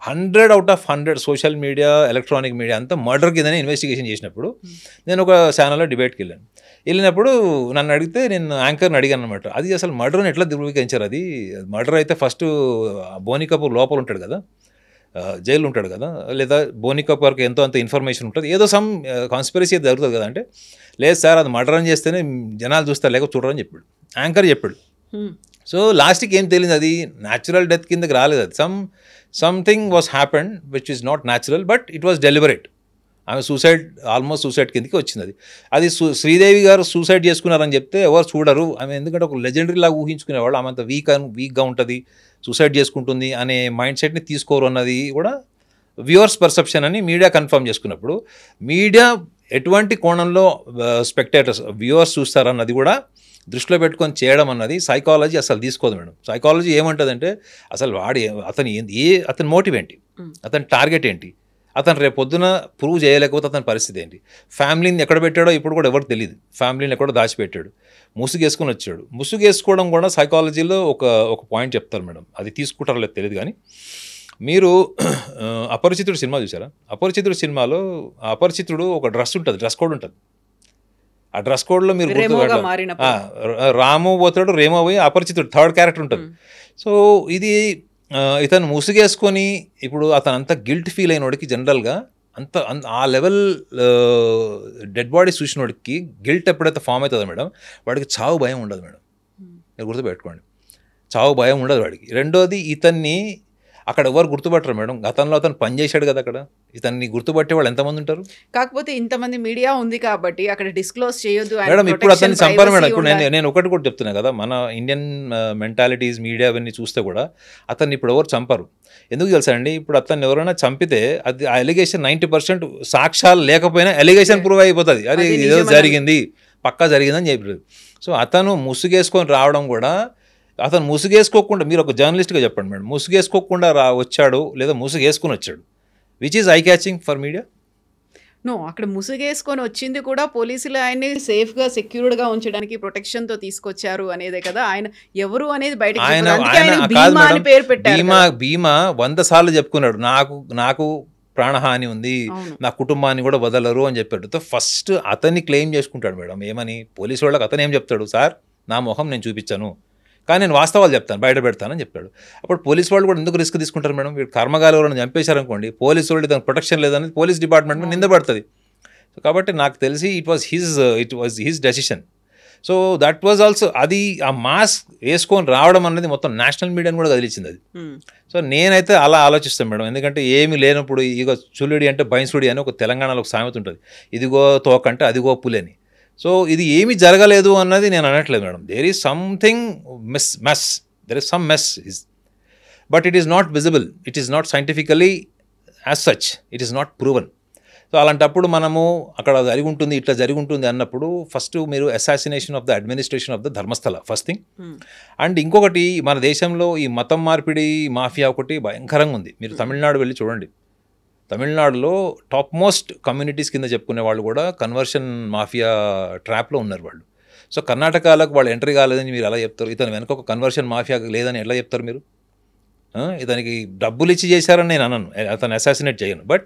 100/100 సోషల్ మీడియా ఎలక్ట్రానిక్ మీడియా అంతా మర్డర్ కిందనే ఇన్వెస్టిగేషన్ చేసినప్పుడు నేను ఒక ఛానల్లో డిబేట్కి వెళ్ళినప్పుడు నన్ను అడిగితే నేను యాంకర్ని అడిగాను అనమాట, అది అసలు మర్డర్ని ఎట్లా ధృవీకరించారు, అది మర్డర్ అయితే ఫస్ట్ బోనీ కపూర్ లోపల ఉంటాడు కదా, జైలు ఉంటాడు కదా, లేదా బోనీ కపూర్కి ఎంతో అంత ఇన్ఫర్మేషన్ ఉంటుంది, ఏదో సమ్ కాన్స్పిరసీ జరుగుతుంది కదా అంటే, లేదు సార్ అది మర్డర్ అని చేస్తేనే జనాలు చూస్తారు లేక చూడరని చెప్పాడు యాంకర్ చెప్పాడు. సో లాస్ట్కి ఏం తెలియదు, అది న్యాచురల్ డెత్ కిందకి రాలేదు, అది something was happened which is not natural but it was deliberate. ఆమె ఆల్మోస్ట్ సూసైడ్ కిందకి వచ్చింది. అది శ్రీదేవి గారు సూసైడ్ చేసుకున్నారని చెప్తే ఎవరు చూడరు, ఆమె ఎందుకంటే ఒక లెజెండరీ లాగా ఊహించుకునేవాళ్ళు, ఆమె అంత వీక్గా ఉంటుంది, సూసైడ్ చేసుకుంటుంది అనే మైండ్ సెట్ని తీసుకోరు అన్నది కూడా వ్యూవర్స్ పర్సెప్షన్ అని మీడియా కన్ఫర్మ్ చేసుకున్నప్పుడు, మీడియా ఎటువంటి కోణంలో స్పెక్టేటర్స్ వ్యూవర్స్ చూస్తారన్నది కూడా దృష్టిలో పెట్టుకొని చేయడం అన్నది సైకాలజీ అసలు తీసుకోదు మేడం. సైకాలజీ ఏమంటుందంటే అసలు అతని మోటివ్ ఏంటి, అతని టార్గెట్ ఏంటి, అతను రేపు పొద్దున ప్రూవ్ చేయలేకపోతే అతని పరిస్థితి ఏంటి, ఫ్యామిలీని ఎక్కడ పెట్టాడో ఇప్పుడు కూడా ఎవరికి తెలియదు, ఫ్యామిలీని ఎక్కడో దాచిపెట్టాడు, ముసుగేసుకొని వచ్చాడు. ముసుగేసుకోవడం కూడా సైకాలజీలో ఒక పాయింట్ చెప్తారు మేడం, అది తీసుకుంటారో లేదు తెలియదు కానీ, మీరు అపరిచితుడు సినిమా చూసారా? అపరిచితుడు సినిమాలో అపరిచితుడు ఒక డ్రెస్ ఉంటుంది, డ్రెస్ కోడ్ ఉంటుంది. ఆ డ్రెస్ కోడ్లో మీరు రాము పోతాడు, రేమో పోయి అపరిచితుడు థర్డ్ క్యారెక్టర్ ఉంటుంది. సో ఇది ఇతను ముసుగేసుకొని ఇప్పుడు అతను అంత గిల్ట్ ఫీల్ అయినోడికి జనరల్గా ఆ లెవెల్ డెడ్ బాడీ చూసినోడికి గిల్ట్ ఎప్పుడైతే ఫామ్ అవుతుందో మేడం వాడికి చావు భయం ఉండదు మేడం, మీరు గుర్తుపెట్టుకోండి, చావు భయం ఉండదు వాడికి. రెండోది ఇతన్ని అక్కడ ఎవరు గుర్తుపట్టరు మేడం, గతంలో అతను పనిచేశాడు కదా అక్కడ, ఇతన్ని గుర్తుపట్టే వాళ్ళు ఎంతమంది ఉంటారు? కాకపోతే ఇంతమంది మీడియా ఉంది కాబట్టి అక్కడ డిస్క్లోజ్ చేయొద్దు మేడం. ఇప్పుడు అతన్ని చంపారు మేడం. ఇప్పుడు నేను ఒకటి కూడా చెప్తున్నా కదా, మన ఇండియన్ మెంటాలిటీస్ మీడియా అవన్నీ చూస్తే కూడా అతన్ని ఇప్పుడు ఎవరు చంపరు. ఎందుకు తెలుసా అండి, ఇప్పుడు అతన్ని ఎవరైనా చంపితే అది ఆ ఎలిగేషన్ 90% సాక్ష్యాలు లేకపోయినా ఎలిగేషన్ ప్రూవ్ అయిపోతుంది, అది ఏదో జరిగింది పక్కా జరిగిందని చెప్పారు. సో అతను ముసుగేసుకొని రావడం కూడా, అతను ముసుగేసుకోకుండా, మీరు ఒక జర్నలిస్ట్గా చెప్పండి మేడం, ముసుగేసుకోకుండా వచ్చాడు లేదా ముసుగేసుకుని వచ్చాడు, which is I catching for media? No, అక్కడ ముసుగేసుకొని వచ్చింది కూడా పోలీసులు ఆయన్ని సేఫ్గా సెక్యూర్డ్గా ఉంచడానికి ప్రొటెక్షన్తో తీసుకొచ్చారు అనేదే కదా. ఆయన ఎవరు అనేది బయటకు పేరు పెట్టారు. భీమా 100 సార్లు చెప్పుకున్నాడు, నాకు ప్రాణహాని ఉంది, నా కుటుంబాన్ని కూడా వదలరు అని చెప్పాడు. ఫస్ట్ అతన్ని క్లెయిమ్ చేసుకుంటాడు మేడం. ఏమని? పోలీసు వాళ్ళకి అతను ఏం చెప్తాడు, సార్ నా మొహం నేను చూపించాను కానీ నేను వాస్తవాలు చెప్తాను, బయట పెడతానని చెప్తాడు. అప్పుడు పోలీసు వాళ్ళు కూడా ఎందుకు రిస్క్ తీసుకుంటారు మేడం? వీడు కర్మగాలు ఎవరైనా చంపేశారనుకోండి, పోలీసు వాళ్ళు దానికి ప్రొటెక్షన్ లేదని పోలీస్ డిపార్ట్మెంట్ నిందపడుతుంది. సో కాబట్టి నాకు తెలిసి it was his decision. So that was also, అది ఆ మాస్క్ వేసుకొని రావడం అన్నది మొత్తం నేషనల్ మీడియాని కూడా కదిలించింది అది. సో నేనైతే అలా ఆలోచిస్తాను మేడం, ఎందుకంటే ఏమి లేనప్పుడు ఇగో చుల్లుడి అంటే బైన్సుడి అని ఒక తెలంగాణలో ఒక సామెత ఉంటుంది, ఇదిగో తోకంటే అదిగో పులేని. సో ఇది ఏమి జరగలేదు అన్నది నేను అనట్లేదు madam, there is something mess, there is some mess, but it is not visible, it is not scientifically as such, it is not proven. So అలాంటప్పుడు మనము అక్కడ జరిగి ఉంటుంది, ఇట్లా జరిగి ఉంటుంది అన్నప్పుడు ఫస్ట్ మీరు assassination of the administration of the Dharmasthala first thing. And ఇంకొకటి, మన దేశంలో ఈ మతం మార్పిడి మాఫియా ఒకటి భయంకరంగా ఉంది. మీరు తమిళనాడు వెళ్ళి చూడండి, తమిళనాడులో టాప్ మోస్ట్ కమ్యూనిటీస్ కింద చెప్పుకునే వాళ్ళు కూడా కన్వర్షన్ మాఫియా ట్రాప్లో ఉన్నారు వాళ్ళు. సో కర్ణాటకలకు వాళ్ళు ఎంట్రీ కాలేదని మీరు ఎలా చెప్తారు? ఇతను వెనక ఒక కన్వర్షన్ మాఫియా లేదని ఎలా చెప్తారు మీరు? ఇతనికి డబ్బులు ఇచ్చి చేశారని నేను అనను, అతను అసాసినేట్ చేయను, but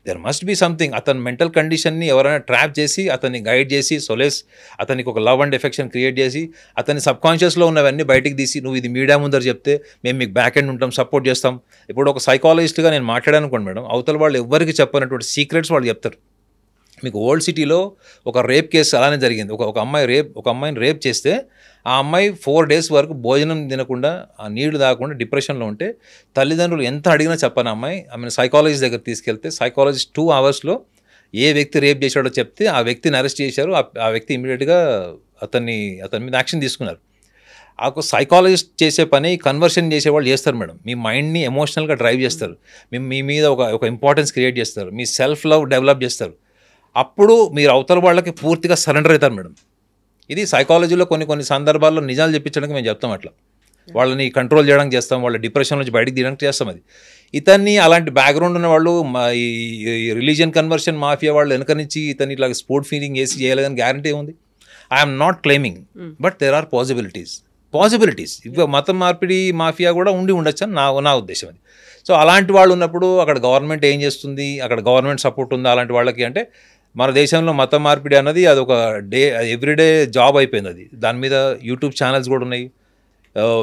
there must be something. అతని మెంటల్ కండిషన్ని ఎవరైనా ట్రాప్ చేసి అతన్ని గైడ్ చేసి సొలేస్, అతనికి ఒక లవ్ అండ్ ఎఫెక్షన్ క్రియేట్ చేసి అతని సబ్కాన్షియస్లో ఉన్నవన్నీ బయటికి తీసి నువ్వు ఇది మీడియా ముందర చెప్తే మేము మీకు బ్యాక్ ఎండ్ ఉంటాం, సపోర్ట్ చేస్తాం. ఇప్పుడు ఒక సైకాలజిస్ట్గా నేను మాట్లాడాను అనుకోండి మేడం, అవతల వాళ్ళు ఎవరికి చెప్పనటువంటి సీక్రెట్స్ వాళ్ళు చెప్తారు. మీకు ఓల్డ్ సిటీలో ఒక రేప్ కేసు అలానే జరిగింది. ఒక అమ్మాయిని రేప్ చేస్తే ఆ అమ్మాయి 4 days వరకు భోజనం తినకుండా, ఆ నీళ్లు తాగకుండా డిప్రెషన్లో ఉంటే తల్లిదండ్రులు ఎంత అడిగినా చెప్పని అమ్మాయి ఆమెను సైకాలజిస్ట్ దగ్గర తీసుకెళ్తే సైకాలజిస్ట్ 2 hours ఏ వ్యక్తి రేప్ చేశాడో చెప్తే ఆ వ్యక్తిని అరెస్ట్ చేశారు. ఆ వ్యక్తి ఇమీడియట్గా అతని మీద యాక్షన్ తీసుకున్నారు. ఆ సైకాలజిస్ట్ చేసే పని కన్వర్షన్ చేసేవాళ్ళు చేస్తారు మేడం. మీ మైండ్ని ఎమోషనల్గా డ్రైవ్ చేస్తారు, మీ మీద ఒక ఇంపార్టెన్స్ క్రియేట్ చేస్తారు, మీ సెల్ఫ్ లవ్ డెవలప్ చేస్తారు. అప్పుడు మీరు అవతల వాళ్ళకి పూర్తిగా సరెండర్ అవుతారు మేడం. ఇది సైకాలజీలో కొన్ని సందర్భాల్లో నిజాలు చెప్పించడానికి మేము చెప్తాం. అట్లా వాళ్ళని కంట్రోల్ చేయడానికి చేస్తాం, వాళ్ళ డిప్రెషన్ నుంచి బయటకు తీయడానికి చేస్తాం. అది ఇతన్ని అలాంటి బ్యాక్గ్రౌండ్ ఉన్న వాళ్ళు ఈ రిలీజియన్ కన్వర్షన్ మాఫియా వాళ్ళు వెనక నుంచి ఇతన్ని ఇట్లా స్పోర్ట్ ఫీలింగ్ వేసి చేయలేదని గ్యారంటీ ఉంది. I'm not claiming, but there are possibilities. ఇవి మతం మార్పిడి మాఫియా కూడా ఉండొచ్చు అని నా ఉద్దేశం. అది సో అలాంటి వాళ్ళు ఉన్నప్పుడు అక్కడ గవర్నమెంట్ ఏం చేస్తుంది, అక్కడ గవర్నమెంట్ సపోర్ట్ ఉందా అలాంటి వాళ్ళకి అంటే మన దేశంలో మతం మార్పిడి అన్నది అది ఒక ఎవ్రీడే జాబ్ అయిపోయింది. అది దాని మీద యూట్యూబ్ ఛానల్స్ కూడా ఉన్నాయి,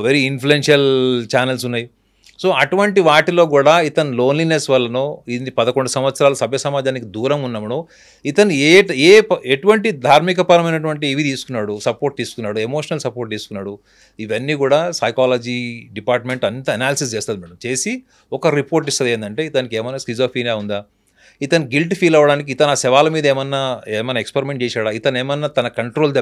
వెరీ ఇన్ఫ్లుయెన్షియల్ ఛానల్స్ ఉన్నాయి. సో అటువంటి వాటిలో కూడా ఇతను లోన్లీనెస్ వల్లనో, ఇది 11 సంవత్సరాలు సభ్య సమాజానికి దూరం ఉన్నామనో, ఇతను ఎటువంటి ధార్మికపరమైనటువంటి ఇవి తీసుకున్నాడు, సపోర్ట్ తీసుకున్నాడు, ఎమోషనల్ సపోర్ట్ తీసుకున్నాడు, ఇవన్నీ కూడా సైకాలజీ డిపార్ట్మెంట్ అంతా అనాలిసిస్ చేస్తుంది మేడం. చేసి ఒక రిపోర్ట్ ఇస్తుంది. ఏంటంటే ఇతనికి ఏమైనా స్కిజోఫీనియా ఉందా, ఇతను గిల్ట్ ఫీల్ అవ్వడానికి ఇతను ఆ శవాల మీద ఏమన్నా ఎక్స్పెరిమెంట్ చేశాడా, ఇతను ఏమన్నా తన కంట్రోల్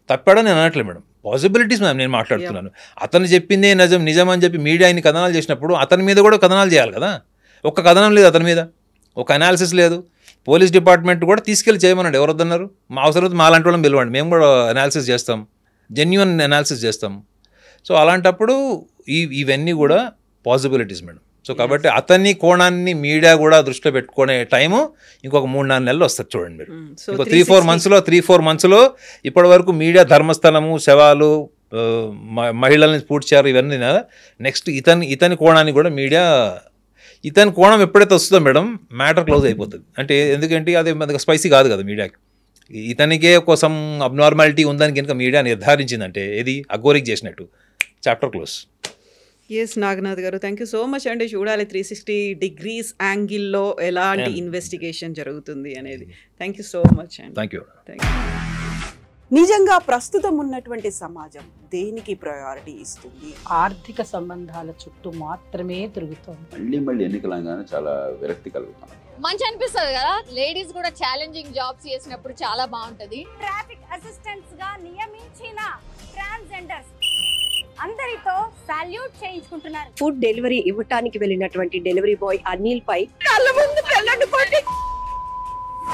తప్పాడని నేను అనట్లేదు మేడం. పాసిబిలిటీస్ నేను మాట్లాడుతున్నాను. అతను చెప్పిందే నిజం అని చెప్పి మీడియా ఆయన కథనాలు చేసినప్పుడు అతని మీద కూడా కథనాలు చేయాలి కదా. ఒక్క కథనం లేదు అతని మీద, ఒక అనాలిసిస్ లేదు. పోలీస్ డిపార్ట్మెంట్ కూడా తీసుకెళ్ళి చేయమన్నాడు. ఎవరు వద్దన్నారు? మా అవసరం మా లాంటి వాళ్ళని పిలవండి, మేము కూడా అనాలిసిస్ చేస్తాం, జెన్యున్ అనాలిసిస్ చేస్తాం. సో అలాంటప్పుడు ఇవన్నీ కూడా పాసిబిలిటీస్ మేడం. సో కాబట్టి అతన్ని కోణాన్ని మీడియా కూడా దృష్టిలో పెట్టుకునే టైము ఇంకొక 3-4 నెలలు వస్తుంది చూడండి మీరు. ఇంకో 3-4 మంత్స్లో ఇప్పటి వరకు మీడియా ధర్మస్థలము, శవాలు, మహిళల్ని పూడ్చారు, ఇవన్నీ నెక్స్ట్ ఇతని కోణాన్ని కూడా మీడియా, ఇతని కోణం ఎప్పుడైతే వస్తుందో మేడం మ్యాటర్ క్లోజ్ అయిపోతుంది. అంటే ఎందుకంటే అది మనకు స్పైసీ కాదు కదా మీడియాకి. ఇతనికే కోసం అబ్నార్మాలిటీ ఉందని కనుక మీడియా నిర్ధారించిందంటే ఇది అఘోరికి చేసినట్టు, చాప్టర్ క్లోజ్. ఎస్ నాగనాథ్ గారు, థ్యాంక్ యూ సో మచ్ అండి. చూడాలి 360 degrees యాంగిల్లో ఎలాంటి ఇన్వెస్టిగేషన్ జరుగుతుంది అనేది. థ్యాంక్ యూ సో మచ్ అండి. Thank you. నిజంగా ప్రస్తుతం ఉన్నటువంటి సమాజం దేనికి ప్రయారిటీ ఇస్తుంది? ఆర్థిక సంబంధాల చుట్టూ మాత్రమే తిరుగుతుంది. మళ్ళీ ఎన్నికలంగానే చాలా విరక్తి కలుగుతాం. మంచి అనిపిస్తుంది కదా, లేడీస్ కూడా ఛాలెంజింగ్ జాబ్స్ చేసినప్పుడు చాలా బాగుంటది. ట్రాఫిక్ అసిస్టెంట్స్ గా నియమించిన ట్రాన్స్జెండర్స్ అందరితో సాల్యూట్ చేయించుకుంటున్నారు. ఫుడ్ డెలివరీ ఇవ్వటానికి వెళ్ళినటువంటి డెలివరీ బాయ్ అనిల్ పై కళ్ళ ముందు